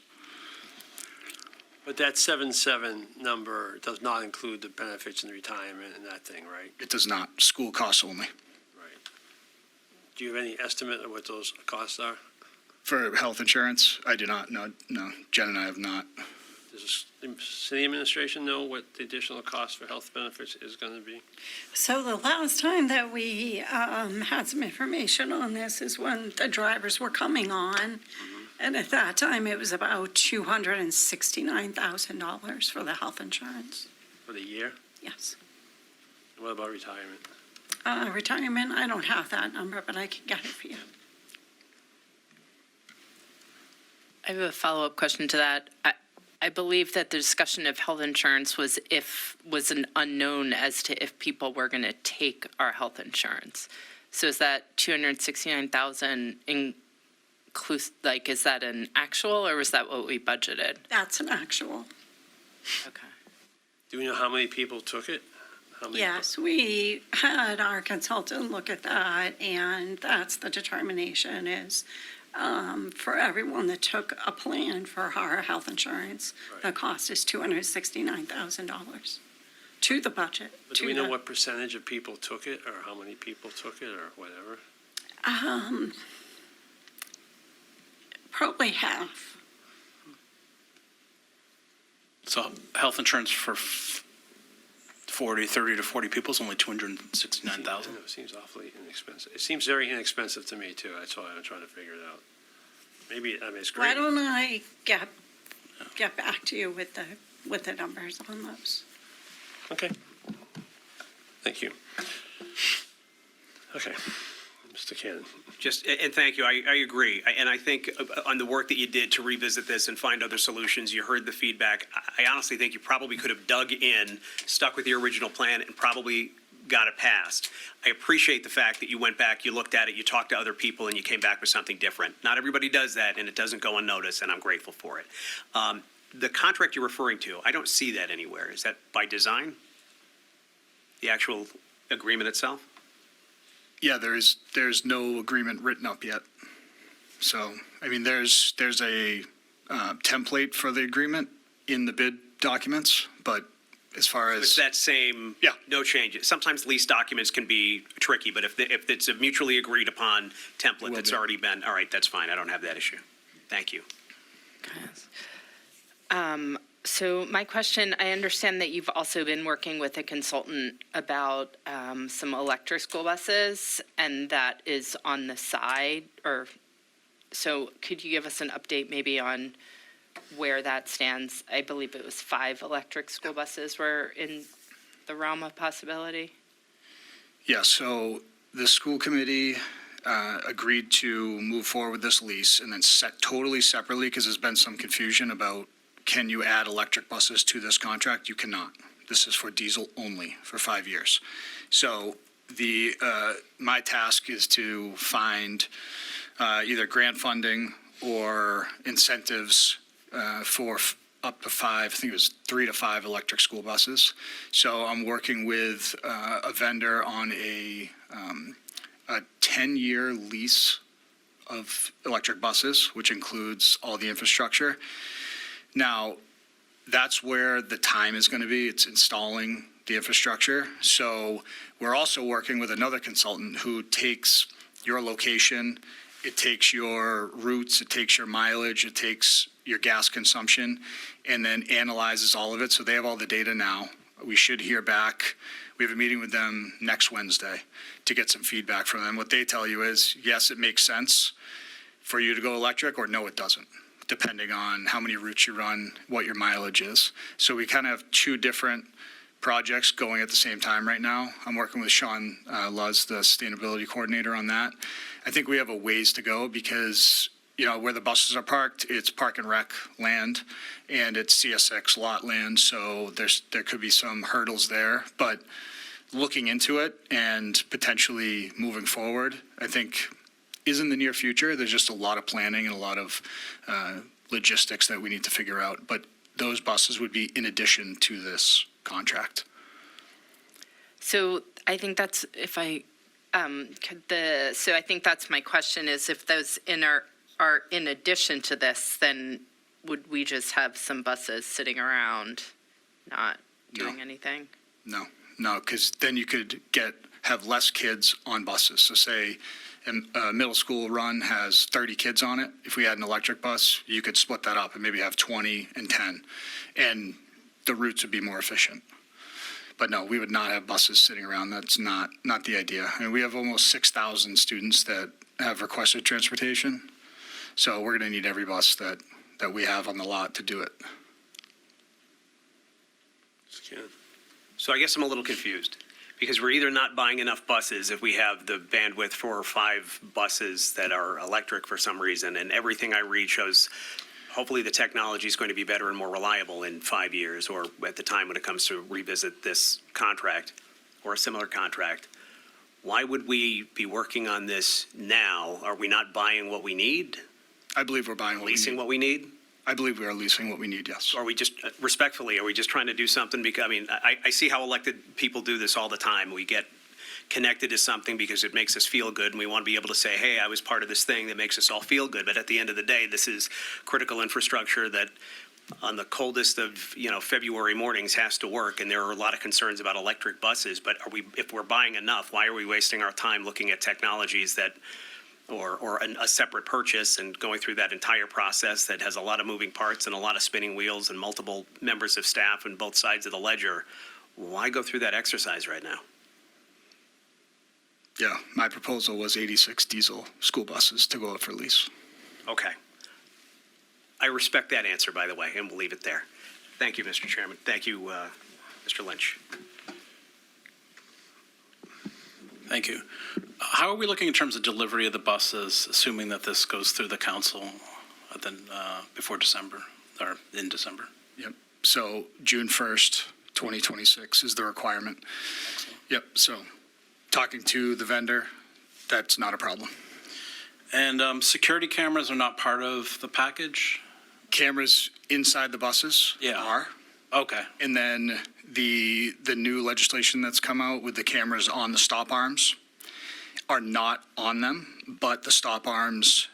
But that 7.7 number does not include the benefits and retirement and that thing, right? It does not. School costs only. Right. Do you have any estimate of what those costs are? For health insurance, I do not. No, Jen and I have not. Does the city administration know what the additional cost for health benefits is going to be? So the last time that we had some information on this is when the drivers were coming on. And at that time, it was about $269,000 for the health insurance. For the year? Yes. What about retirement? Retirement, I don't have that number, but I can get it for you. I have a follow-up question to that. I believe that the discussion of health insurance was an unknown as to if people were going to take our health insurance. So is that 269,000 inclusive? Like, is that an actual, or was that what we budgeted? That's an actual. Okay. Do we know how many people took it? Yes, we had our consultant look at that, and that's the determination is for everyone that took a plan for our health insurance, the cost is $269,000 to the budget. But do we know what percentage of people took it, or how many people took it, or whatever? Probably half. So health insurance for 30 to 40 people is only 269,000. It seems awfully inexpensive. It seems very inexpensive to me, too. That's why I'm trying to figure it out. Maybe, I mean, it's great. Why don't I get back to you with the numbers on those? Okay. Thank you. Okay. Mr. Cannon. And thank you, I agree. And I think on the work that you did to revisit this and find other solutions, you heard the feedback. I honestly think you probably could have dug in, stuck with the original plan, and probably got it passed. I appreciate the fact that you went back, you looked at it, you talked to other people, and you came back with something different. Not everybody does that, and it doesn't go unnoticed, and I'm grateful for it. The contract you're referring to, I don't see that anywhere. Is that by design? The actual agreement itself? Yeah, there's no agreement written up yet. So, I mean, there's a template for the agreement in the bid documents, but as far as. It's that same, Yeah. no changes. Sometimes lease documents can be tricky, but if it's a mutually agreed upon template that's already been, all right, that's fine. I don't have that issue. Thank you. So my question, I understand that you've also been working with a consultant about some electric school buses, and that is on the side, so could you give us an update maybe on where that stands? I believe it was 5 electric school buses were in the realm of possibility. Yeah, so the school committee agreed to move forward with this lease and then set totally separately, because there's been some confusion about can you add electric buses to this contract? You cannot. This is for diesel only for 5 years. So my task is to find either grant funding or incentives for up to 5, I think it was 3 to 5 electric school buses. So I'm working with a vendor on a 10-year lease of electric buses, which includes all the infrastructure. Now, that's where the time is going to be. It's installing the infrastructure. So we're also working with another consultant who takes your location, it takes your routes, it takes your mileage, it takes your gas consumption, and then analyzes all of it. So they have all the data now. We should hear back. We have a meeting with them next Wednesday to get some feedback from them. What they tell you is, yes, it makes sense for you to go electric, or no, it doesn't, depending on how many routes you run, what your mileage is. So we kind of have 2 different projects going at the same time right now. I'm working with Sean Luz, the sustainability coordinator, on that. I think we have a ways to go because, where the buses are parked, it's park and rec land, and it's CSX lot land, so there could be some hurdles there. But looking into it and potentially moving forward, I think is in the near future. There's just a lot of planning and a lot of logistics that we need to figure out. But those buses would be in addition to this contract. So I think that's, so I think that's my question is, if those are in addition to this, then would we just have some buses sitting around not doing anything? No, because then you could have less kids on buses. So say a middle school run has 30 kids on it. If we had an electric bus, you could split that up and maybe have 20 and 10, and the routes would be more efficient. But no, we would not have buses sitting around. That's not the idea. And we have almost 6,000 students that have requested transportation. So we're going to need every bus that we have on the lot to do it. So I guess I'm a little confused, because we're either not buying enough buses if we have the bandwidth 4 or 5 buses that are electric for some reason, and everything I read shows hopefully the technology is going to be better and more reliable in 5 years, or at the time when it comes to revisit this contract or a similar contract. Why would we be working on this now? Are we not buying what we need? I believe we're buying what we Leasing need. what we need? I believe we are leasing what we need, yes. Are we just, respectfully, are we just trying to do something? Because, I mean, I see how elected people do this all the time. We get connected to something because it makes us feel good, and we want to be able to say, hey, I was part of this thing that makes us all feel good. But at the end of the day, this is critical infrastructure that on the coldest of, February mornings has to work. And there are a lot of concerns about electric buses. But if we're buying enough, why are we wasting our time looking at technologies that, or a separate purchase and going through that entire process that has a lot of moving parts and a lot of spinning wheels and multiple members of staff on both sides of the ledger? Why go through that exercise right now? Yeah, my proposal was 86 diesel school buses to go out for lease. Okay. I respect that answer, by the way, and we'll leave it there. Thank you, Mr. Chairman. Thank you, Mr. Lynch. Thank you. How are we looking in terms of delivery of the buses, assuming that this goes through the council before December, or in December? Yep. So June 1st, 2026 is the requirement. Yep. So talking to the vendor, that's not a problem. And security cameras are not part of the package? Cameras inside the buses are. Okay. And then the new legislation that's come out with the cameras on the stop arms are not on them, but the stop arms,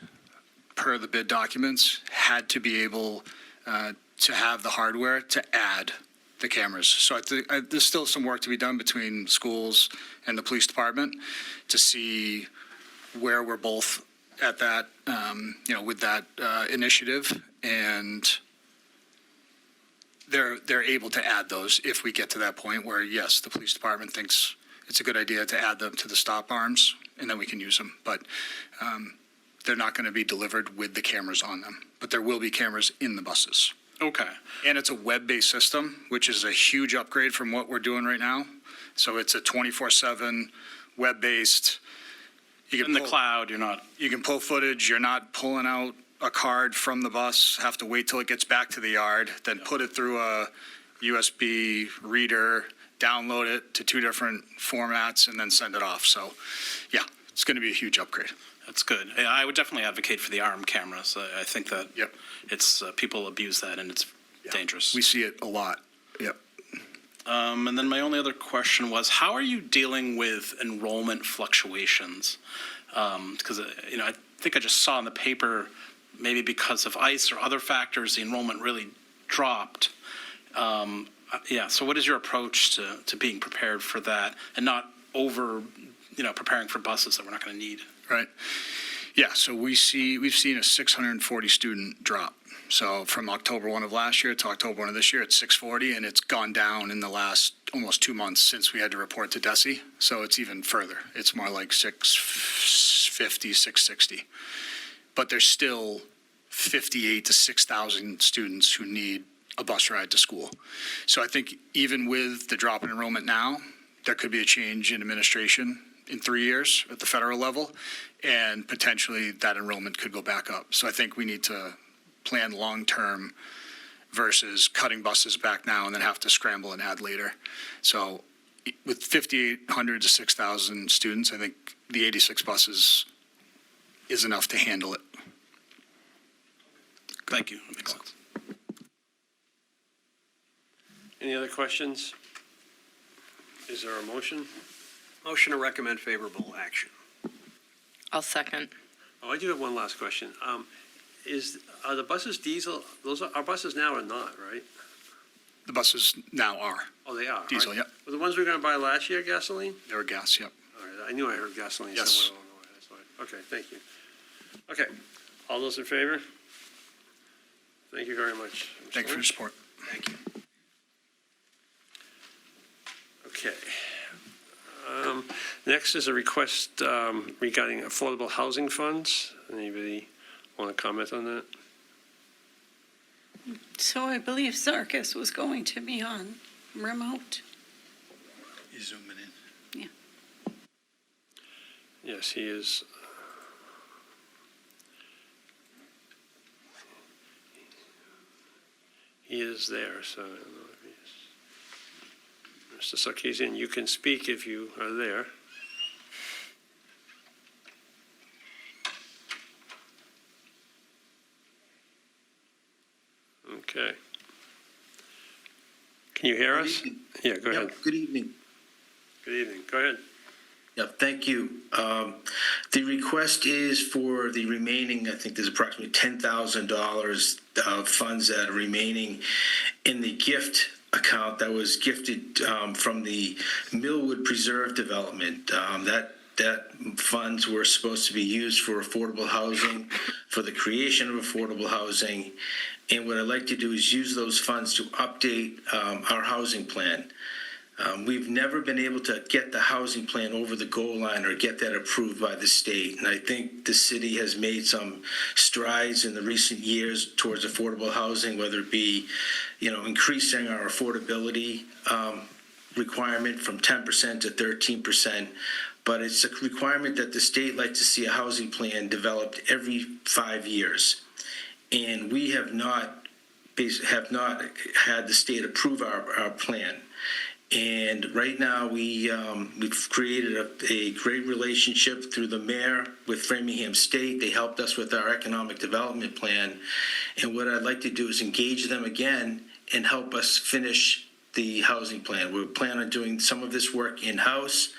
per the bid documents, had to be able to have the hardware to add the cameras. So there's still some work to be done between schools and the police department to see where we're both at that, with that initiative, and they're able to add those if we get to that point where, yes, the police department thinks it's a good idea to add them to the stop arms, and then we can use them. But they're not going to be delivered with the cameras on them. But there will be cameras in the buses. Okay. And it's a web-based system, which is a huge upgrade from what we're doing right now. So it's a 24/7 web-based. In the cloud, you're not. You can pull footage. You're not pulling out a card from the bus, have to wait till it gets back to the yard, then put it through a USB reader, download it to 2 different formats, and then send it off. So, yeah, it's going to be a huge upgrade. That's good. I would definitely advocate for the arm cameras. I think that it's people abuse that, and it's dangerous. We see it a lot. Yep. And then my only other question was, how are you dealing with enrollment fluctuations? Because, I think I just saw in the paper, maybe because of ICE or other factors, the enrollment really dropped. So what is your approach to being prepared for that and not preparing for buses that we're not going to need? Right. Yeah, so we've seen a 640 student drop. So from October 1 of last year to October 1 of this year, it's 640, and it's gone down in the last almost 2 months since we had to report to DESE. So it's even further. It's more like 650, 660. But there's still 58 to 6,000 students who need a bus ride to school. So I think even with the drop in enrollment now, there could be a change in administration in 3 years at the federal level, and potentially that enrollment could go back up. So I think we need to plan long-term versus cutting buses back now and then have to scramble and add later. So with 5,800 to 6,000 students, I think the 86 buses is enough to handle it. Thank you. That makes sense. Any other questions? Is there a motion? Motion to recommend favorable action. I'll second. Oh, I do have one last question. Are the buses diesel? Those are buses now or not, right? The buses now are Oh, they are. diesel, Right. yep. Were the ones we were going to buy last year gasoline? They were gas, yep. I knew I heard gasoline Yes. somewhere along the way. That's why. Okay, thank you. Okay, all those in favor? Thank you very much. Thank you for your support. Thank you. Okay. Next is a request regarding affordable housing funds. Anybody want to comment on that? So I believe Sarkis was going to be on remote. He's zooming in. Yes, he is. He is there, so I don't know if he's. Mr. Sarkeesian, you can speak if you are there. Okay. Can you hear us? Yeah, go ahead. Good evening. Good evening. Go ahead. Yeah, thank you. The request is for the remaining, I think there's approximately $10,000 of funds that are remaining in the gift account that was gifted from the Millwood Preserve Development. That funds were supposed to be used for affordable housing, for the creation of affordable housing. And what I'd like to do is use those funds to update our housing plan. We've never been able to get the housing plan over the goal line or get that approved by the state. And I think the city has made some strides in the recent years towards affordable housing, whether it be, increasing our affordability requirement from 10% to 13%. But it's a requirement that the state likes to see a housing plan developed every 5 years. And we have not had the state approve our plan. And right now, we've created a great relationship through the mayor with Framingham State. They helped us with our economic development plan. And what I'd like to do is engage them again and help us finish the housing plan. We plan on doing some of this work in-house.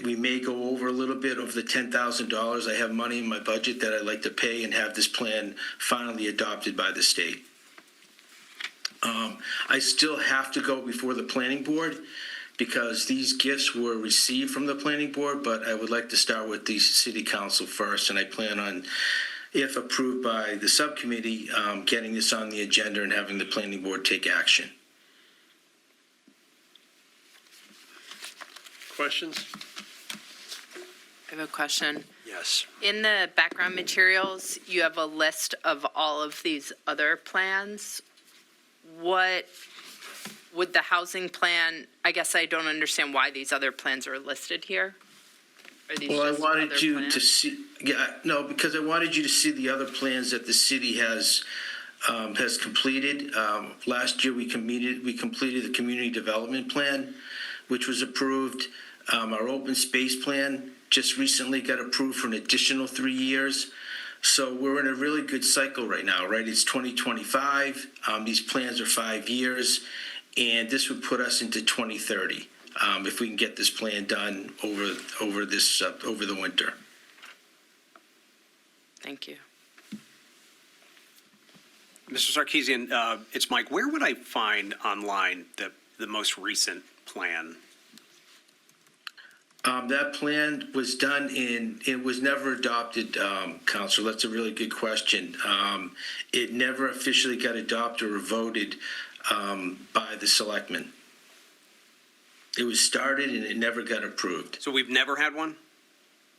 We may go over a little bit of the $10,000. I have money in my budget that I'd like to pay and have this plan finally adopted by the state. I still have to go before the planning board because these gifts were received from the planning board, but I would like to start with the city council first, and I plan on, if approved by the subcommittee, getting this on the agenda and having the planning board take action. Questions? I have a question. Yes. In the background materials, you have a list of all of these other plans. What would the housing plan, I guess I don't understand why these other plans are listed here. Are these Well, I just wanted other you plans? to see, because I wanted you to see the other plans that the city has completed. Last year, we completed the community development plan, which was approved. Our open space plan just recently got approved for an additional 3 years. So we're in a really good cycle right now, right? It's 2025. These plans are 5 years, and this would put us into 2030 if we can get this plan done over the winter. Thank you. Mr. Sarkeesian, it's Mike. Where would I find online the most recent plan? That plan was done it was never adopted, Counselor. That's a really good question. It never officially got adopted or voted by the selectmen. It was started and it never got approved. So we've never had one?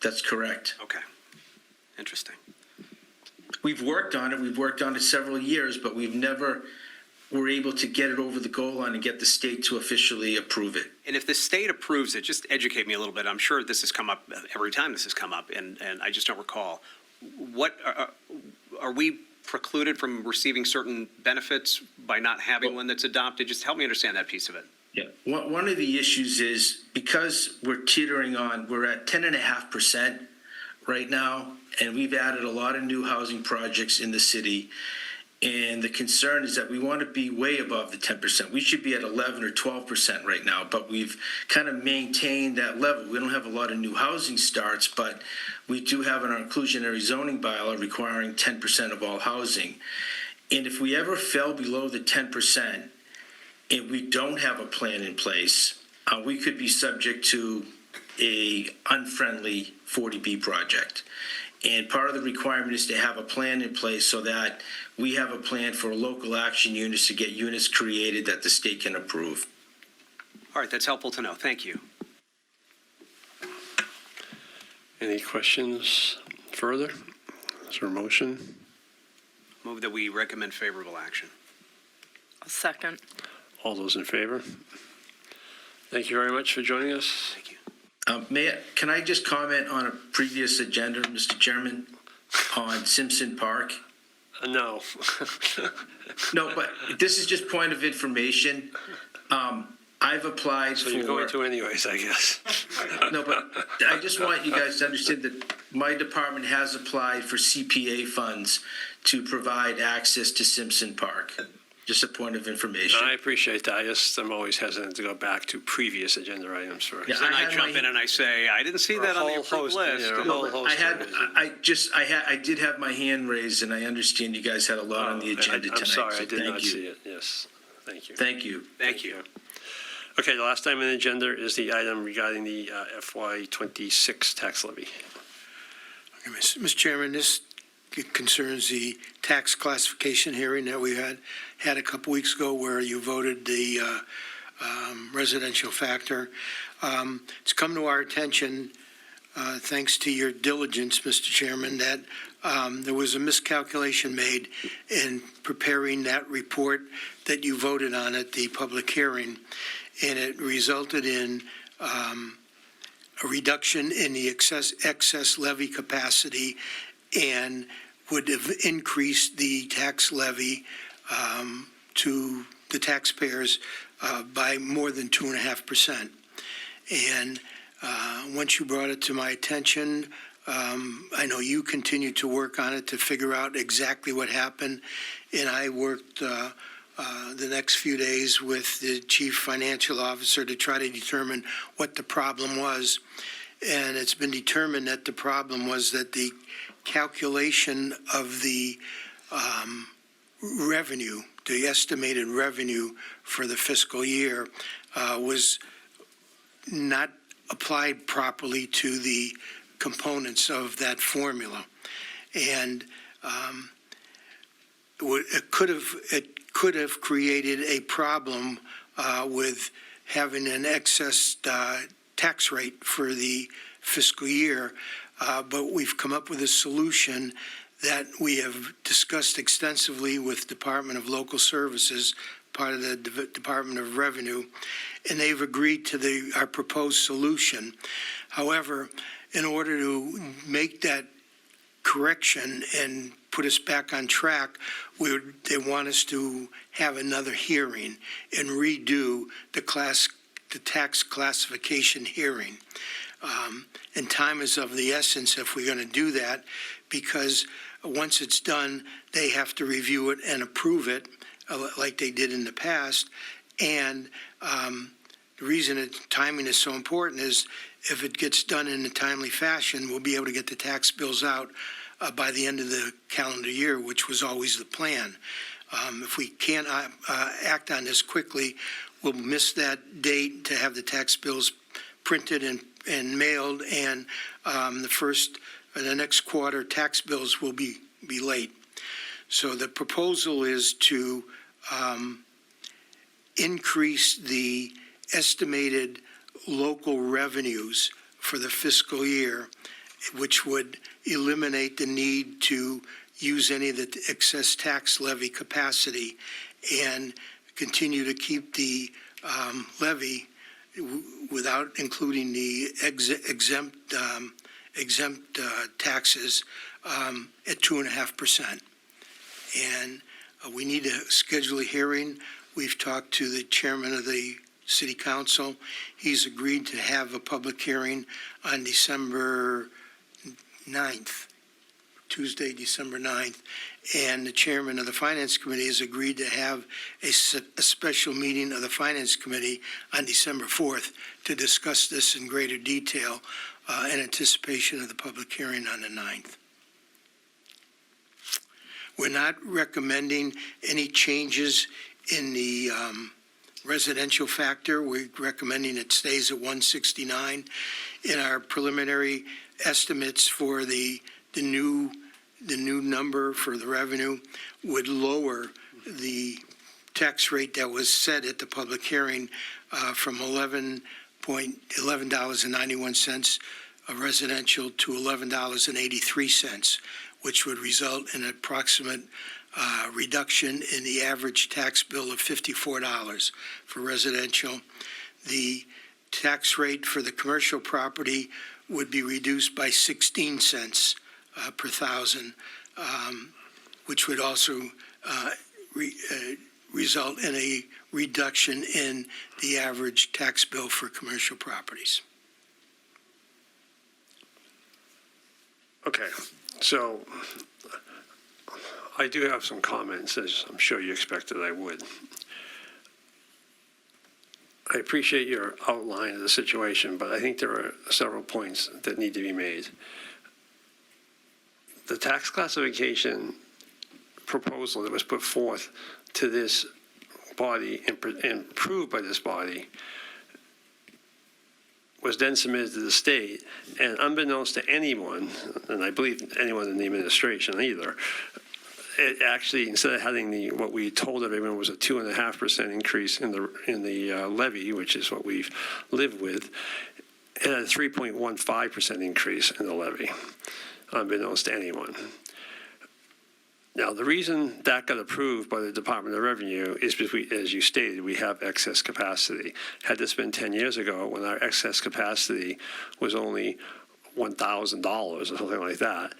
That's correct. Okay. Interesting. We've worked on it. We've worked on it several years, but we've never were able to get it over the goal line and get the state to officially approve it. And if the state approves it, just educate me a little bit. I'm sure this has come up every time this has come up, and I just don't recall. What are we precluded from receiving certain benefits by not having one that's adopted? Just help me understand that piece of it. Yeah. One of the issues is because we're teetering on, we're at 10.5% right now, and we've added a lot of new housing projects in the city. And the concern is that we want to be way above the 10%. We should be at 11 or 12% right now, but we've kind of maintained that level. We don't have a lot of new housing starts, but we do have an inclusionary zoning bylaw requiring 10% of all housing. And if we ever fell below the 10% and we don't have a plan in place, we could be subject to a unfriendly 40B project. And part of the requirement is to have a plan in place so that we have a plan for local action units to get units created that the state can approve. All right, that's helpful to know. Thank you. Any questions further? Is there a motion? Move that we recommend favorable action. I'll second. All those in favor? Thank you very much for joining us. Thank you. Can I just comment on a previous agenda, Mr. Chairman, on Simpson Park? No. No, but this is just point of information. I've applied So for. you're going to anyways, I guess. No, but I just want you guys to understand that my department has applied for CPA funds to provide access to Simpson Park. Just a point of information. I appreciate that. I'm always hesitant to go back to previous agenda items for. Yeah, Then I had jump my- in and I say, I didn't see that on the approved list. No, but I did have my hand raised, and I understand you guys had a lot on the agenda tonight. I'm sorry, so I did thank not you. see it. Yes, thank you. Thank you. Thank you. Okay, the last item on the agenda is the item regarding the FY26 tax levy. Okay, Mr. Chairman, this concerns the tax classification hearing that we had a couple weeks ago where you voted the residential factor. It's come to our attention, thanks to your diligence, Mr. Chairman, that there was a miscalculation made in preparing that report that you voted on at the public hearing, and it resulted in a reduction in the excess levy capacity and would have increased the tax levy to the taxpayers by more than 2.5%. And once you brought it to my attention, I know you continued to work on it to figure out exactly what happened, and I worked the next few days with the chief financial officer to try to determine what the problem was. And it's been determined that the problem was that the calculation of the revenue, the estimated revenue for the fiscal year was not applied properly to the components of that formula. And it could have created a problem with having an excess tax rate for the fiscal year, but we've come up with a solution that we have discussed extensively with Department of Local Services, part of the Department of Revenue, and they've agreed to our proposed solution. However, in order to make that correction and put us back on track, they want us to have another hearing and redo the tax classification hearing. And time is of the essence if we're going to do that, because once it's done, they have to review it and approve it like they did in the past. And the reason timing is so important is if it gets done in a timely fashion, we'll be able to get the tax bills out by the end of the calendar year, which was always the plan. If we can't act on this quickly, we'll miss that date to have the tax bills printed and mailed, and the next quarter tax bills will be late. So the proposal is to increase the estimated local revenues for the fiscal year, which would eliminate the need to use any of the excess tax levy capacity and continue to keep the levy without including the exempt taxes at 2.5%. And we need to schedule a hearing. We've talked to the chairman of the city council. He's agreed to have a public hearing on December 9th, Tuesday, December 9th. And the chairman of the finance committee has agreed to have a special meeting of the finance committee on December 4th to discuss this in greater detail in anticipation of the public hearing on the 9th. We're not recommending any changes in the Residential factor, we're recommending it stays at 169. In our preliminary estimates for the new number for the revenue would lower the tax rate that was set at the public hearing from $11.91 of residential to $11.83, which would result in an approximate reduction in the average tax bill of $54 for residential. The tax rate for the commercial property would be reduced by 16 cents per thousand, which would also result in a reduction in the average tax bill for commercial properties. Okay, so I do have some comments, as I'm sure you expected I would. I appreciate your outline of the situation, but I think there are several points that need to be made. The tax classification proposal that was put forth to this body and approved by this body was then submitted to the state, and unbeknownst to anyone, and I believe anyone in the administration either, it actually, instead of having what we told everyone was a 2.5% increase in the levy, which is what we've lived with, it had a 3.15% increase in the levy, unbeknownst to anyone. Now, the reason that got approved by the Department of Revenue is because, as you stated, we have excess capacity. Had this been 10 years ago, when our excess capacity was only $1,000 or something like that,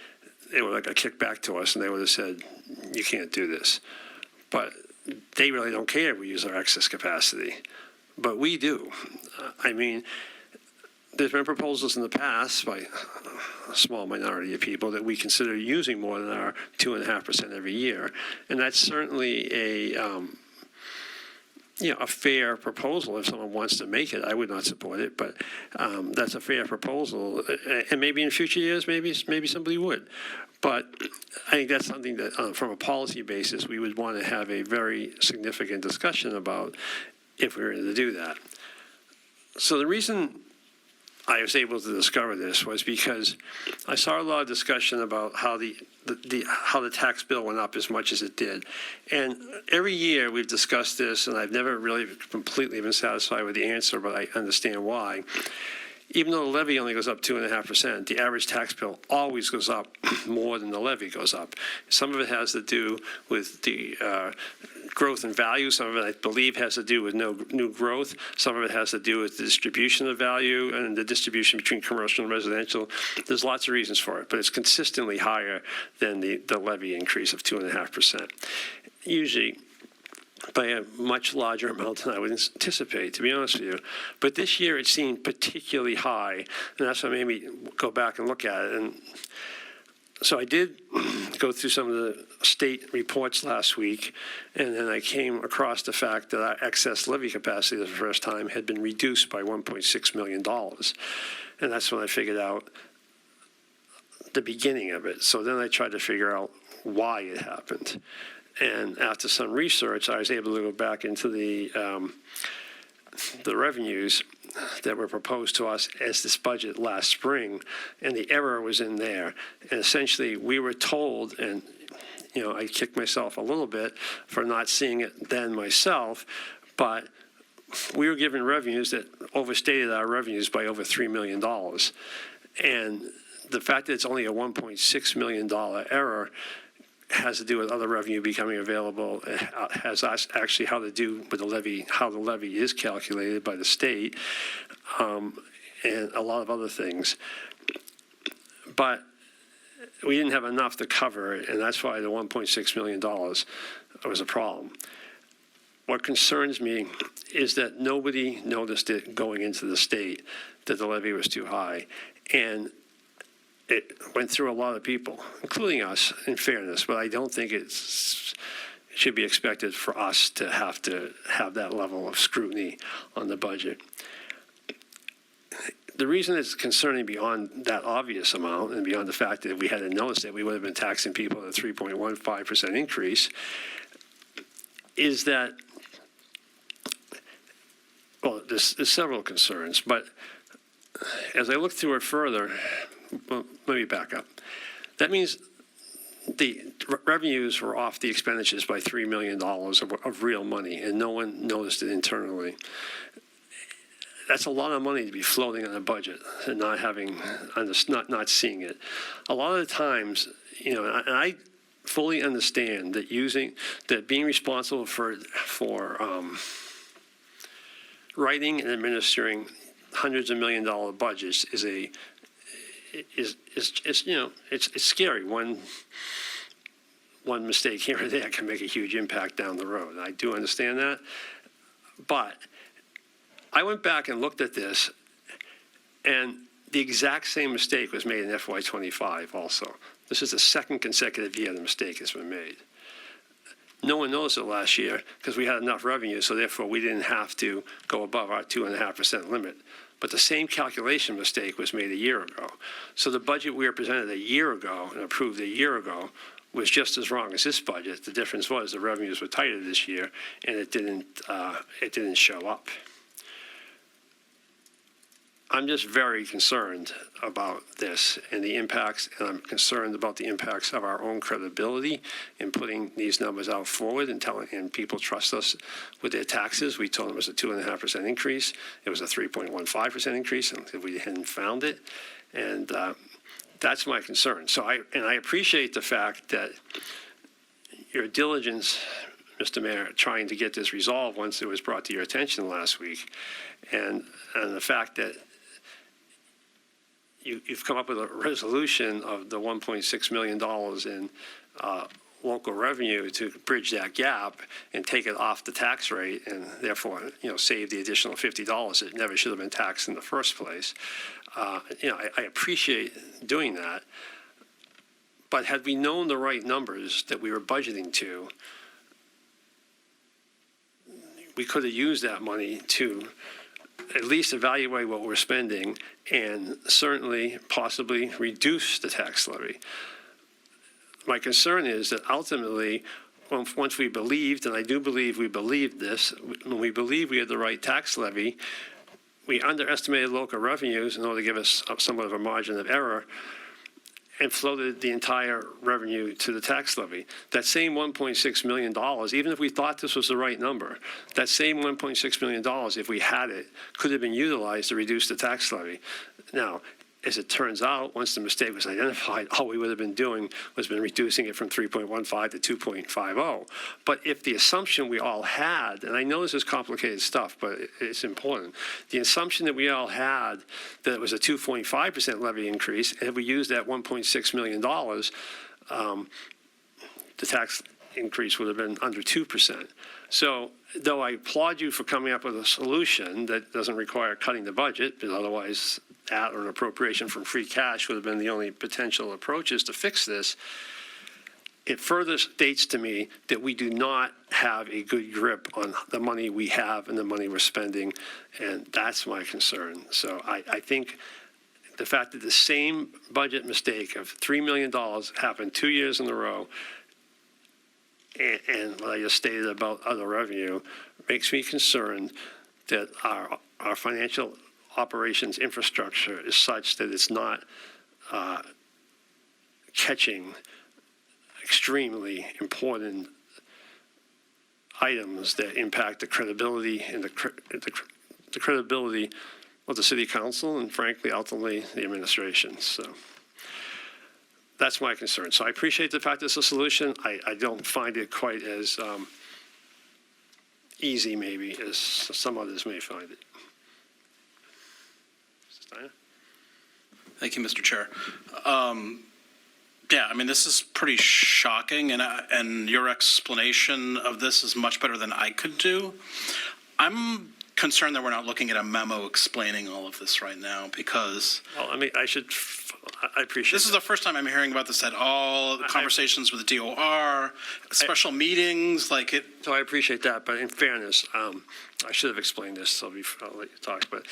it would like a kickback to us, and they would have said, you can't do this. But they really don't care if we use our excess capacity. But we do. I mean, there's been proposals in the past by a small minority of people that we consider using more than our 2.5% every year, and that's certainly a fair proposal. If someone wants to make it, I would not support it, but that's a fair proposal, and maybe in future years, maybe somebody would. But I think that's something that, from a policy basis, we would want to have a very significant discussion about if we were to do that. So the reason I was able to discover this was because I saw a lot of discussion about how the tax bill went up as much as it did. And every year we've discussed this, and I've never really completely been satisfied with the answer, but I understand why. Even though the levy only goes up 2.5%, the average tax bill always goes up more than the levy goes up. Some of it has to do with the growth in value. Some of it, I believe, has to do with no new growth. Some of it has to do with the distribution of value and the distribution between commercial and residential. There's lots of reasons for it, but it's consistently higher than the levy increase of 2.5%. Usually by a much larger amount than I would anticipate, to be honest with you. But this year it seemed particularly high, and that's what made me go back and look at it. And so I did go through some of the state reports last week, and then I came across the fact that our excess levy capacity the first time had been reduced by $1.6 million. And that's when I figured out the beginning of it. So then I tried to figure out why it happened. And after some research, I was able to go back into the revenues that were proposed to us as this budget last spring, and the error was in there. And essentially, we were told, and I kicked myself a little bit for not seeing it then myself, but we were given revenues that overstated our revenues by over $3 million. And the fact that it's only a $1.6 million error has to do with other revenue becoming available. It has actually how to do with the levy, how the levy is calculated by the state, and a lot of other things. But we didn't have enough to cover it, and that's why the $1.6 million was a problem. What concerns me is that nobody noticed it going into the state that the levy was too high. And it went through a lot of people, including us, in fairness, but I don't think it should be expected for us to have that level of scrutiny on the budget. The reason it's concerning beyond that obvious amount and beyond the fact that if we had noticed it, we would have been taxing people at a 3.15% increase, is that well, there's several concerns, but as I look through it further, well, let me back up. That means the revenues were off the expenditures by $3 million of real money, and no one noticed it internally. That's a lot of money to be floating on a budget and not seeing it. A lot of the times, and I fully understand that being responsible for writing and administering hundreds of $1 million budgets is it's scary. One mistake here or there can make a huge impact down the road. I do understand that, but I went back and looked at this, and the exact same mistake was made in FY25 also. This is the second consecutive year the mistake has been made. No one noticed it last year because we had enough revenue, so therefore we didn't have to go above our 2.5% limit. But the same calculation mistake was made a year ago. So the budget we were presented a year ago and approved a year ago was just as wrong as this budget. The difference was the revenues were tighter this year, and it didn't show up. I'm just very concerned about this and the impacts, and I'm concerned about the impacts of our own credibility in putting these numbers out forward and people trust us with their taxes. We told them it was a 2.5% increase. It was a 3.15% increase if we hadn't found it. And that's my concern. So I appreciate the fact that your diligence, Mr. Mayor, trying to get this resolved once it was brought to your attention last week, and the fact that you've come up with a resolution of the $1.6 million in local revenue to bridge that gap and take it off the tax rate and therefore, save the additional $50 that never should have been taxed in the first place. I appreciate doing that. But had we known the right numbers that we were budgeting to, we could have used that money to at least evaluate what we're spending and certainly possibly reduce the tax levy. My concern is that ultimately, once we believed, and I do believe we believed this, when we believed we had the right tax levy, we underestimated local revenues in order to give us somewhat of a margin of error and floated the entire revenue to the tax levy. That same $1.6 million, even if we thought this was the right number, that same $1.6 million, if we had it, could have been utilized to reduce the tax levy. Now, as it turns out, once the mistake was identified, all we would have been doing was been reducing it from 3.15 to 2.50. But if the assumption we all had, and I know this is complicated stuff, but it's important, the assumption that we all had that it was a 2.5% levy increase, and if we used that $1.6 million, the tax increase would have been under 2%. So though I applaud you for coming up with a solution that doesn't require cutting the budget, because otherwise that or an appropriation from free cash would have been the only potential approaches to fix this, it further states to me that we do not have a good grip on the money we have and the money we're spending, and that's my concern. So I think the fact that the same budget mistake of $3 million happened 2 years in a row, and what I just stated about other revenue makes me concerned that our financial operations infrastructure is such that it's not catching extremely important items that impact the credibility and the credibility of the city council and, frankly, ultimately the administration. So that's my concern. So I appreciate the fact it's a solution. I don't find it quite as easy, maybe, as some others may find it. Mr. Steiner? Thank you, Mr. Chair. Yeah, I mean, this is pretty shocking, and your explanation of this is much better than I could do. I'm concerned that we're not looking at a memo explaining all of this right now, because Well, I mean, I appreciate this is the first time I'm hearing about this at all. Conversations with the DOR, special meetings, like it. So I appreciate that, but in fairness, I should have explained this, so I'll let you talk. But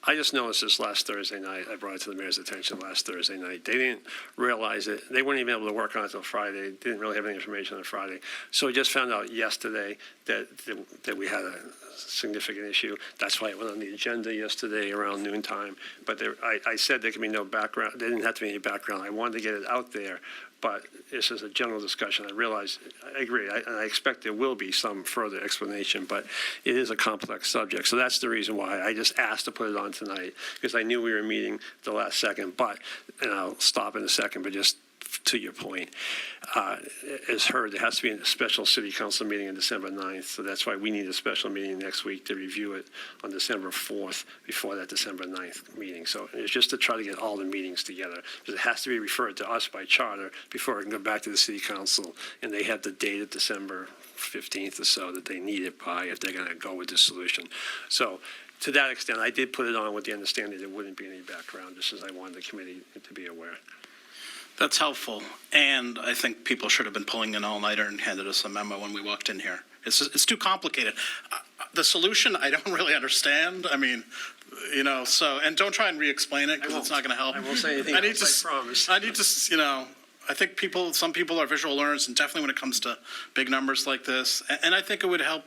I just noticed this last Thursday night. I brought it to the mayor's attention last Thursday night. They didn't realize it. They weren't even able to work on it until Friday. They didn't really have any information on Friday. So we just found out yesterday that we had a significant issue. That's why it went on the agenda yesterday around noontime. But I said there could be no background. There didn't have to be any background. I wanted to get it out there. But this is a general discussion. I realize, I agree, and I expect there will be some further explanation, but it is a complex subject. So that's the reason why I just asked to put it on tonight, because I knew we were meeting the last second. But, and I'll stop in a second, but just to your point, as heard, there has to be a special city council meeting on December 9th. So that's why we need a special meeting next week to review it on December 4th before that December 9th meeting. So it's just to try to get all the meetings together. Because it has to be referred to us by charter before it can go back to the city council. And they have the date of December 15th or so that they need it by if they're going to go with this solution. So to that extent, I did put it on with the understanding there wouldn't be any background, just as I wanted the committee to be aware. That's helpful, and I think people should have been pulling an all-nighter and handed us a memo when we walked in here. It's too complicated. The solution, I don't really understand. I mean, you know, so, and don't try and re-explain it, because it's not going to help. I won't say anything else, I promise. I need to, you know, I think some people are visual learners, and definitely when it comes to big numbers like this, and I think it would help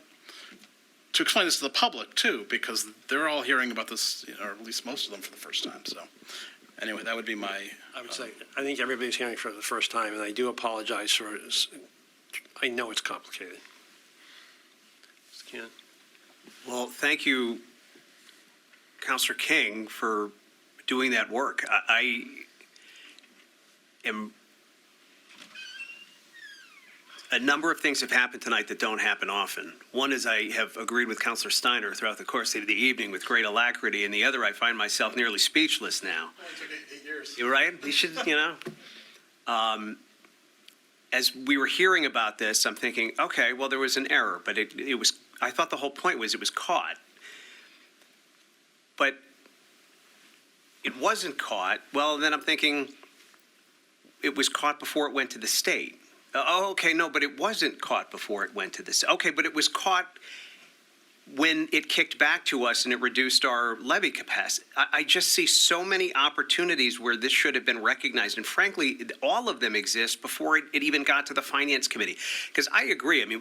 to explain this to the public, too, because they're all hearing about this, or at least most of them for the first time, so. Anyway, that would be my. I would say, I think everybody's hearing for the first time, and I do apologize for, I know it's complicated. Mr. Ken? Well, thank you, Councilor King, for doing that work. I am, a number of things have happened tonight that don't happen often. One is I have agreed with Councilor Steiner throughout the course of the evening with great alacrity, and the other, I find myself nearly speechless now. It took 8 years. You're right. You should, you know. As we were hearing about this, I'm thinking, okay, well, there was an error, but it was, I thought the whole point was it was caught. But it wasn't caught. Well, then I'm thinking it was caught before it went to the state. Oh, okay, no, but it wasn't caught before it went to the state. Okay, but it was caught when it kicked back to us and it reduced our levy capacity. I just see so many opportunities where this should have been recognized. And frankly, all of them exist before it even got to the Finance Committee. Because I agree. I mean,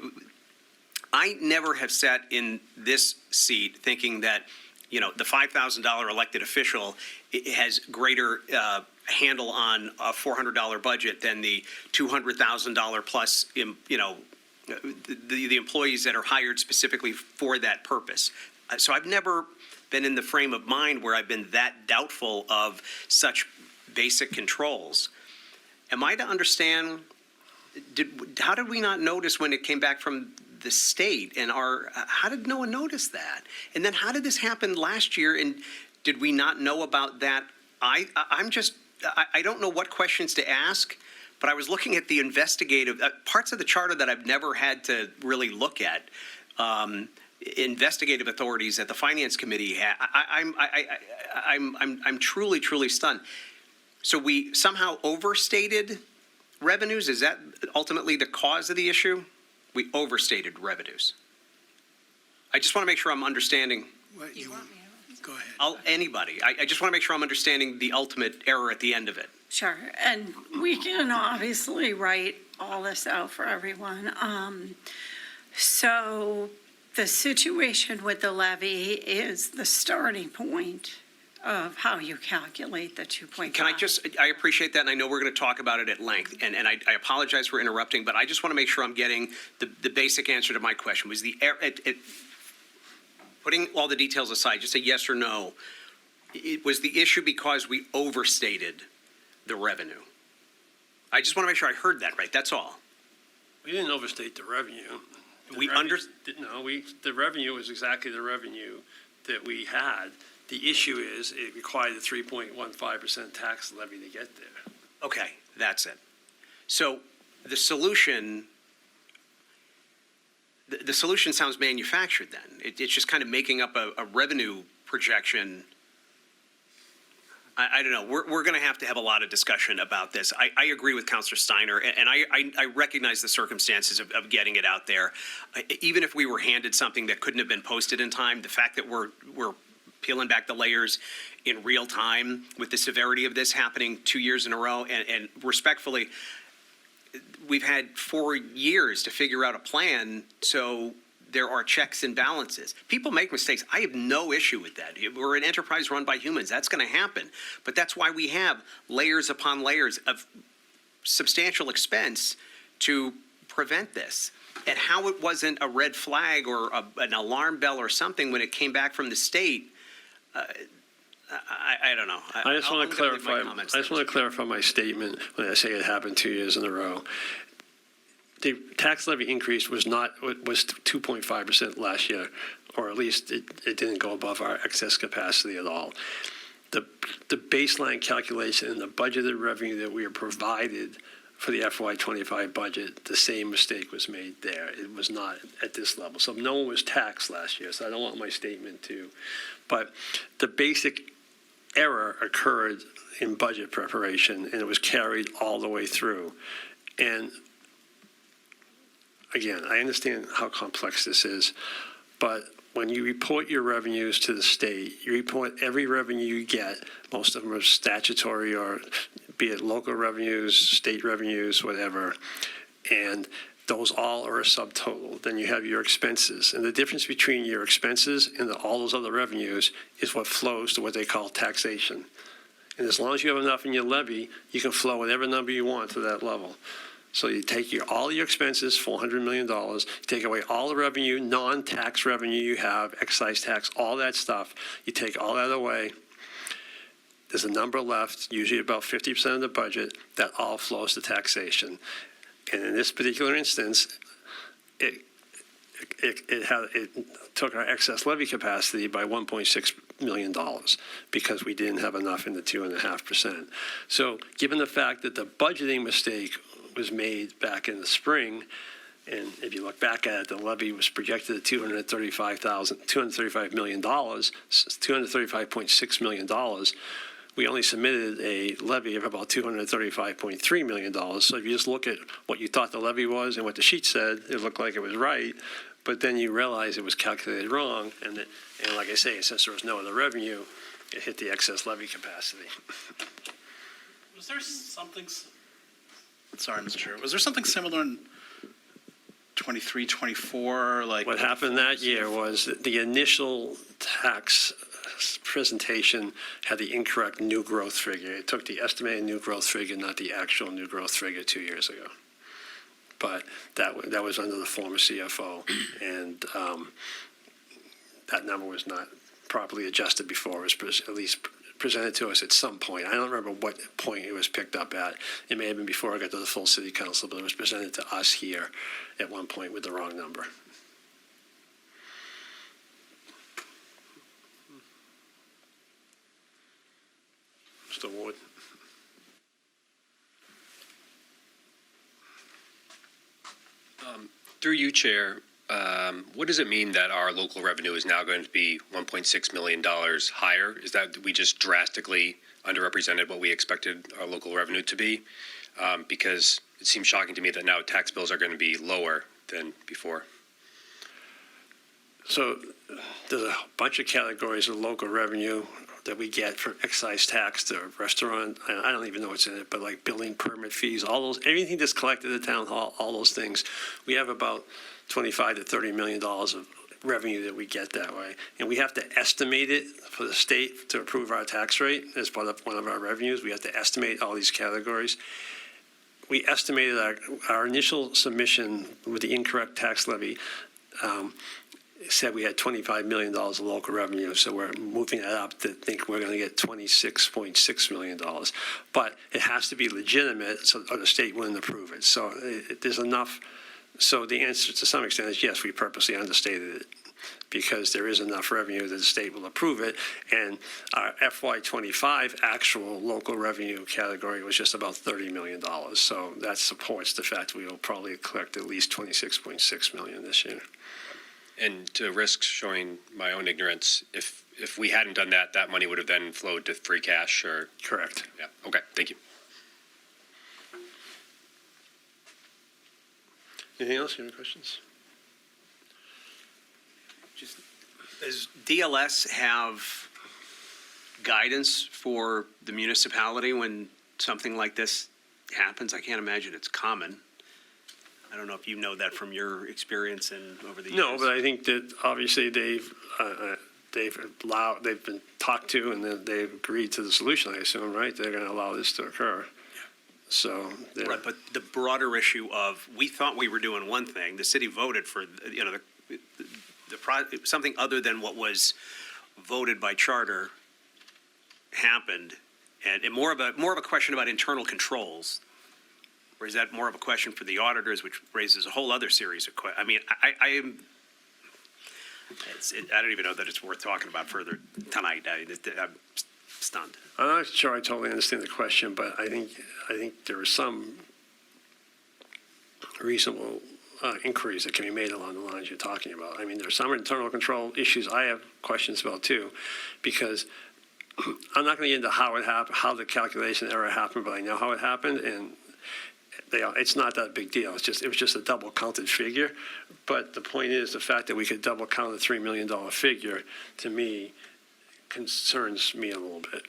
I never have sat in this seat thinking that, you know, the $5,000 elected official has greater handle on a $400 budget than the $200,000 plus, you know, the employees that are hired specifically for that purpose. So I've never been in the frame of mind where I've been that doubtful of such basic controls. Am I to understand, how did we not notice when it came back from the state, and how did no one notice that? And then how did this happen last year, and did we not know about that? I don't know what questions to ask, but I was looking at the investigative parts of the charter that I've never had to really look at. Investigative authorities at the Finance Committee. I'm truly stunned. So we somehow overstated revenues. Is that ultimately the cause of the issue? We overstated revenues. I just want to make sure I'm understanding. What you want me to? Go ahead. Anybody. I just want to make sure I'm understanding the ultimate error at the end of it. Sure, and we can obviously write all this out for everyone. So the situation with the levy is the starting point of how you calculate the 2.5. Can I appreciate that, and I know we're going to talk about it at length, and I apologize for interrupting, but I just want to make sure I'm getting the basic answer to my question. Was the putting all the details aside, just a yes or no, was the issue because we overstated the revenue? I just want to make sure I heard that right, that's all. We didn't overstate the revenue. The revenue was exactly the revenue that we had. The issue is it required a 3.15% tax levy to get there. Okay, that's it. So the solution sounds manufactured then. It's just kind of making up a revenue projection. I don't know. We're going to have a lot of discussion about this. I agree with Councilor Steiner, and I recognize the circumstances of getting it out there. Even if we were handed something that couldn't have been posted in time, the fact that we're peeling back the layers in real time with the severity of this happening 2 years in a row. And respectfully, we've had 4 years to figure out a plan, so there are checks and balances. People make mistakes. I have no issue with that. We're an enterprise run by humans. That's going to happen. But that's why we have layers upon layers of substantial expense to prevent this. And how it wasn't a red flag or an alarm bell or something when it came back from the state, I don't know. I just want to clarify. I I just want to clarify my statement when I say it happened 2 years in a row. The tax levy increase was 2.5% last year, or at least it didn't go above our excess capacity at all. The baseline calculation and the budgeted revenue that we are provided for the FY25 budget, the same mistake was made there. It was not at this level. So no one was taxed last year, so I don't want my statement to. But the basic error occurred in budget preparation, and it was carried all the way through. And again, I understand how complex this is, but when you report your revenues to the state, you report every revenue you get. Most of them are statutory, or be it local revenues, state revenues, whatever, and those all are a subtotal. Then you have your expenses, and the difference between your expenses and all those other revenues is what flows to what they call taxation. And as long as you have enough in your levy, you can flow whatever number you want to that level. So you take all your expenses, $400 million, you take away all the revenue, non-tax revenue you have, excise tax, all that stuff, you take all that away. There's a number left, usually about 50% of the budget, that all flows to taxation. And in this particular instance, it took our excess levy capacity by $1.6 million because we didn't have enough in the 2.5%. So given the fact that the budgeting mistake was made back in the spring, and if you look back at it, the levy was projected at $235 million, $235.6 million. We only submitted a levy of about $235.3 million. So if you just look at what you thought the levy was and what the sheet said, it looked like it was right, but then you realize it was calculated wrong, and like I say, since there was no other revenue, it hit the excess levy capacity. Was there something? Sorry, Mr. Chair. Was there something similar in 23, 24? Like what happened that year was that the initial tax presentation had the incorrect new growth figure. It took the estimated new growth figure, not the actual new growth figure 2 years ago. But that was under the former CFO, and that number was not properly adjusted before. It was at least presented to us at some point. I don't remember what point it was picked up at. It may have been before I got to the full city council, but it was presented to us here at one point with the wrong number. Mr. Ward. Through you, Chair, what does it mean that our local revenue is now going to be $1.6 million higher? Is that we just drastically underrepresented what we expected our local revenue to be? Because it seems shocking to me that now tax bills are going to be lower than before. So there's a bunch of categories of local revenue that we get from excise tax to restaurant. I don't even know what's in it, but like building permit fees, all those, everything that's collected at the town hall, all those things. We have about $25 to $30 million of revenue that we get that way. And we have to estimate it for the state to approve our tax rate as part of one of our revenues. We have to estimate all these categories. We estimated our initial submission with the incorrect tax levy said we had $25 million of local revenue, so we're moving that up to think we're going to get $26.6 million. But it has to be legitimate, or the state wouldn't approve it. So there's enough. So the answer to some extent is yes, we purposely understated it because there is enough revenue that the state will approve it. And our FY25 actual local revenue category was just about $30 million. So that supports the fact we will probably collect at least $26.6 million this year. And to risk showing my own ignorance, if we hadn't done that, that money would have then flowed to free cash, or? Correct. Yeah, okay, thank you. Anything else? Any questions? Does DLS have guidance for the municipality when something like this happens? I can't imagine it's common. I don't know if you know that from your experience and over the years. No, but I think that obviously they've been talked to, and then they've agreed to the solution, I assume, right? They're going to allow this to occur. So, Right, but the broader issue of, we thought we were doing one thing, the city voted for, something other than what was voted by charter happened, and more of a question about internal controls, or is that more of a question for the auditors, which raises a whole other series of questions? I mean, I don't even know that it's worth talking about further tonight. I'm stunned. I'm not sure I totally understand the question, but I think there are some reasonable inquiries that can be made along the lines you're talking about. I mean, there's some internal control issues I have questions about too, because I'm not going to get into how it happened, how the calculation error happened, but I know how it happened, and it's not that big deal. It was just a double counted figure. But the point is, the fact that we could double count a $3 million figure, to me, concerns me a little bit.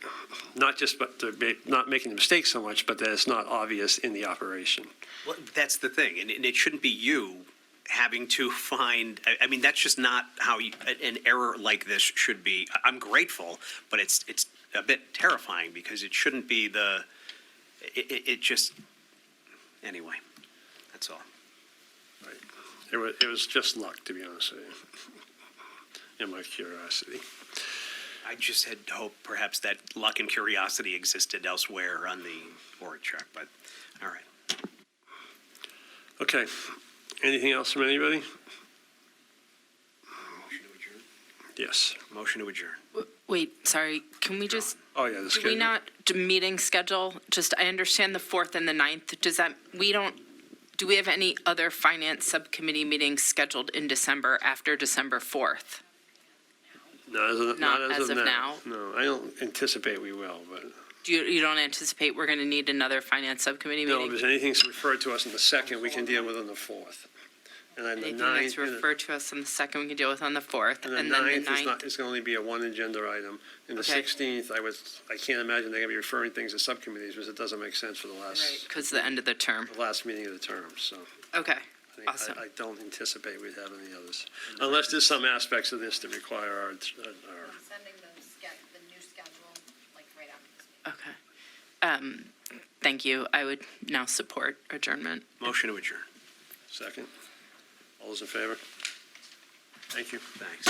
Not just but not making the mistake so much, but that it's not obvious in the operation. Well, that's the thing, and it shouldn't be you having to find, I mean, that's just not how an error like this should be. I'm grateful, but it's a bit terrifying, because it shouldn't be it just, anyway, that's all. Right. It was just luck, to be honest with you, and my curiosity. I just had hoped perhaps that luck and curiosity existed elsewhere on the board chart, but, all right. Okay. Anything else from anybody? Motion to adjourn? Yes. Motion to adjourn. Wait, sorry, can we just, Oh, yeah, the do we schedule. not, meeting schedule, just, I understand the 4th and the 9th, do we have any other finance subcommittee meetings scheduled in December after December 4th? Not as of now. now? No, I don't anticipate we will, but You don't anticipate we're going to need another finance subcommittee no, if meeting? there's anything that's referred to us on the 2nd, we can deal with on the 4th. And then the Anything 9th. that's referred to us on the 2nd, we can deal with on the 4th, And and the then the 9th 9th? is going to only be a one agenda item. And the Okay. 16th, I can't imagine they're going to be referring things to subcommittees, because it doesn't make sense for the Right, because the end of the term. last meeting of the term, so. Okay, I I don't anticipate we'd have any others, unless there's some aspects of this that require our Sending the new schedule, like, right after this meeting. okay. Thank you. I would now support adjournment. Motion to adjourn. second. All those in favor? Thank you. Thanks.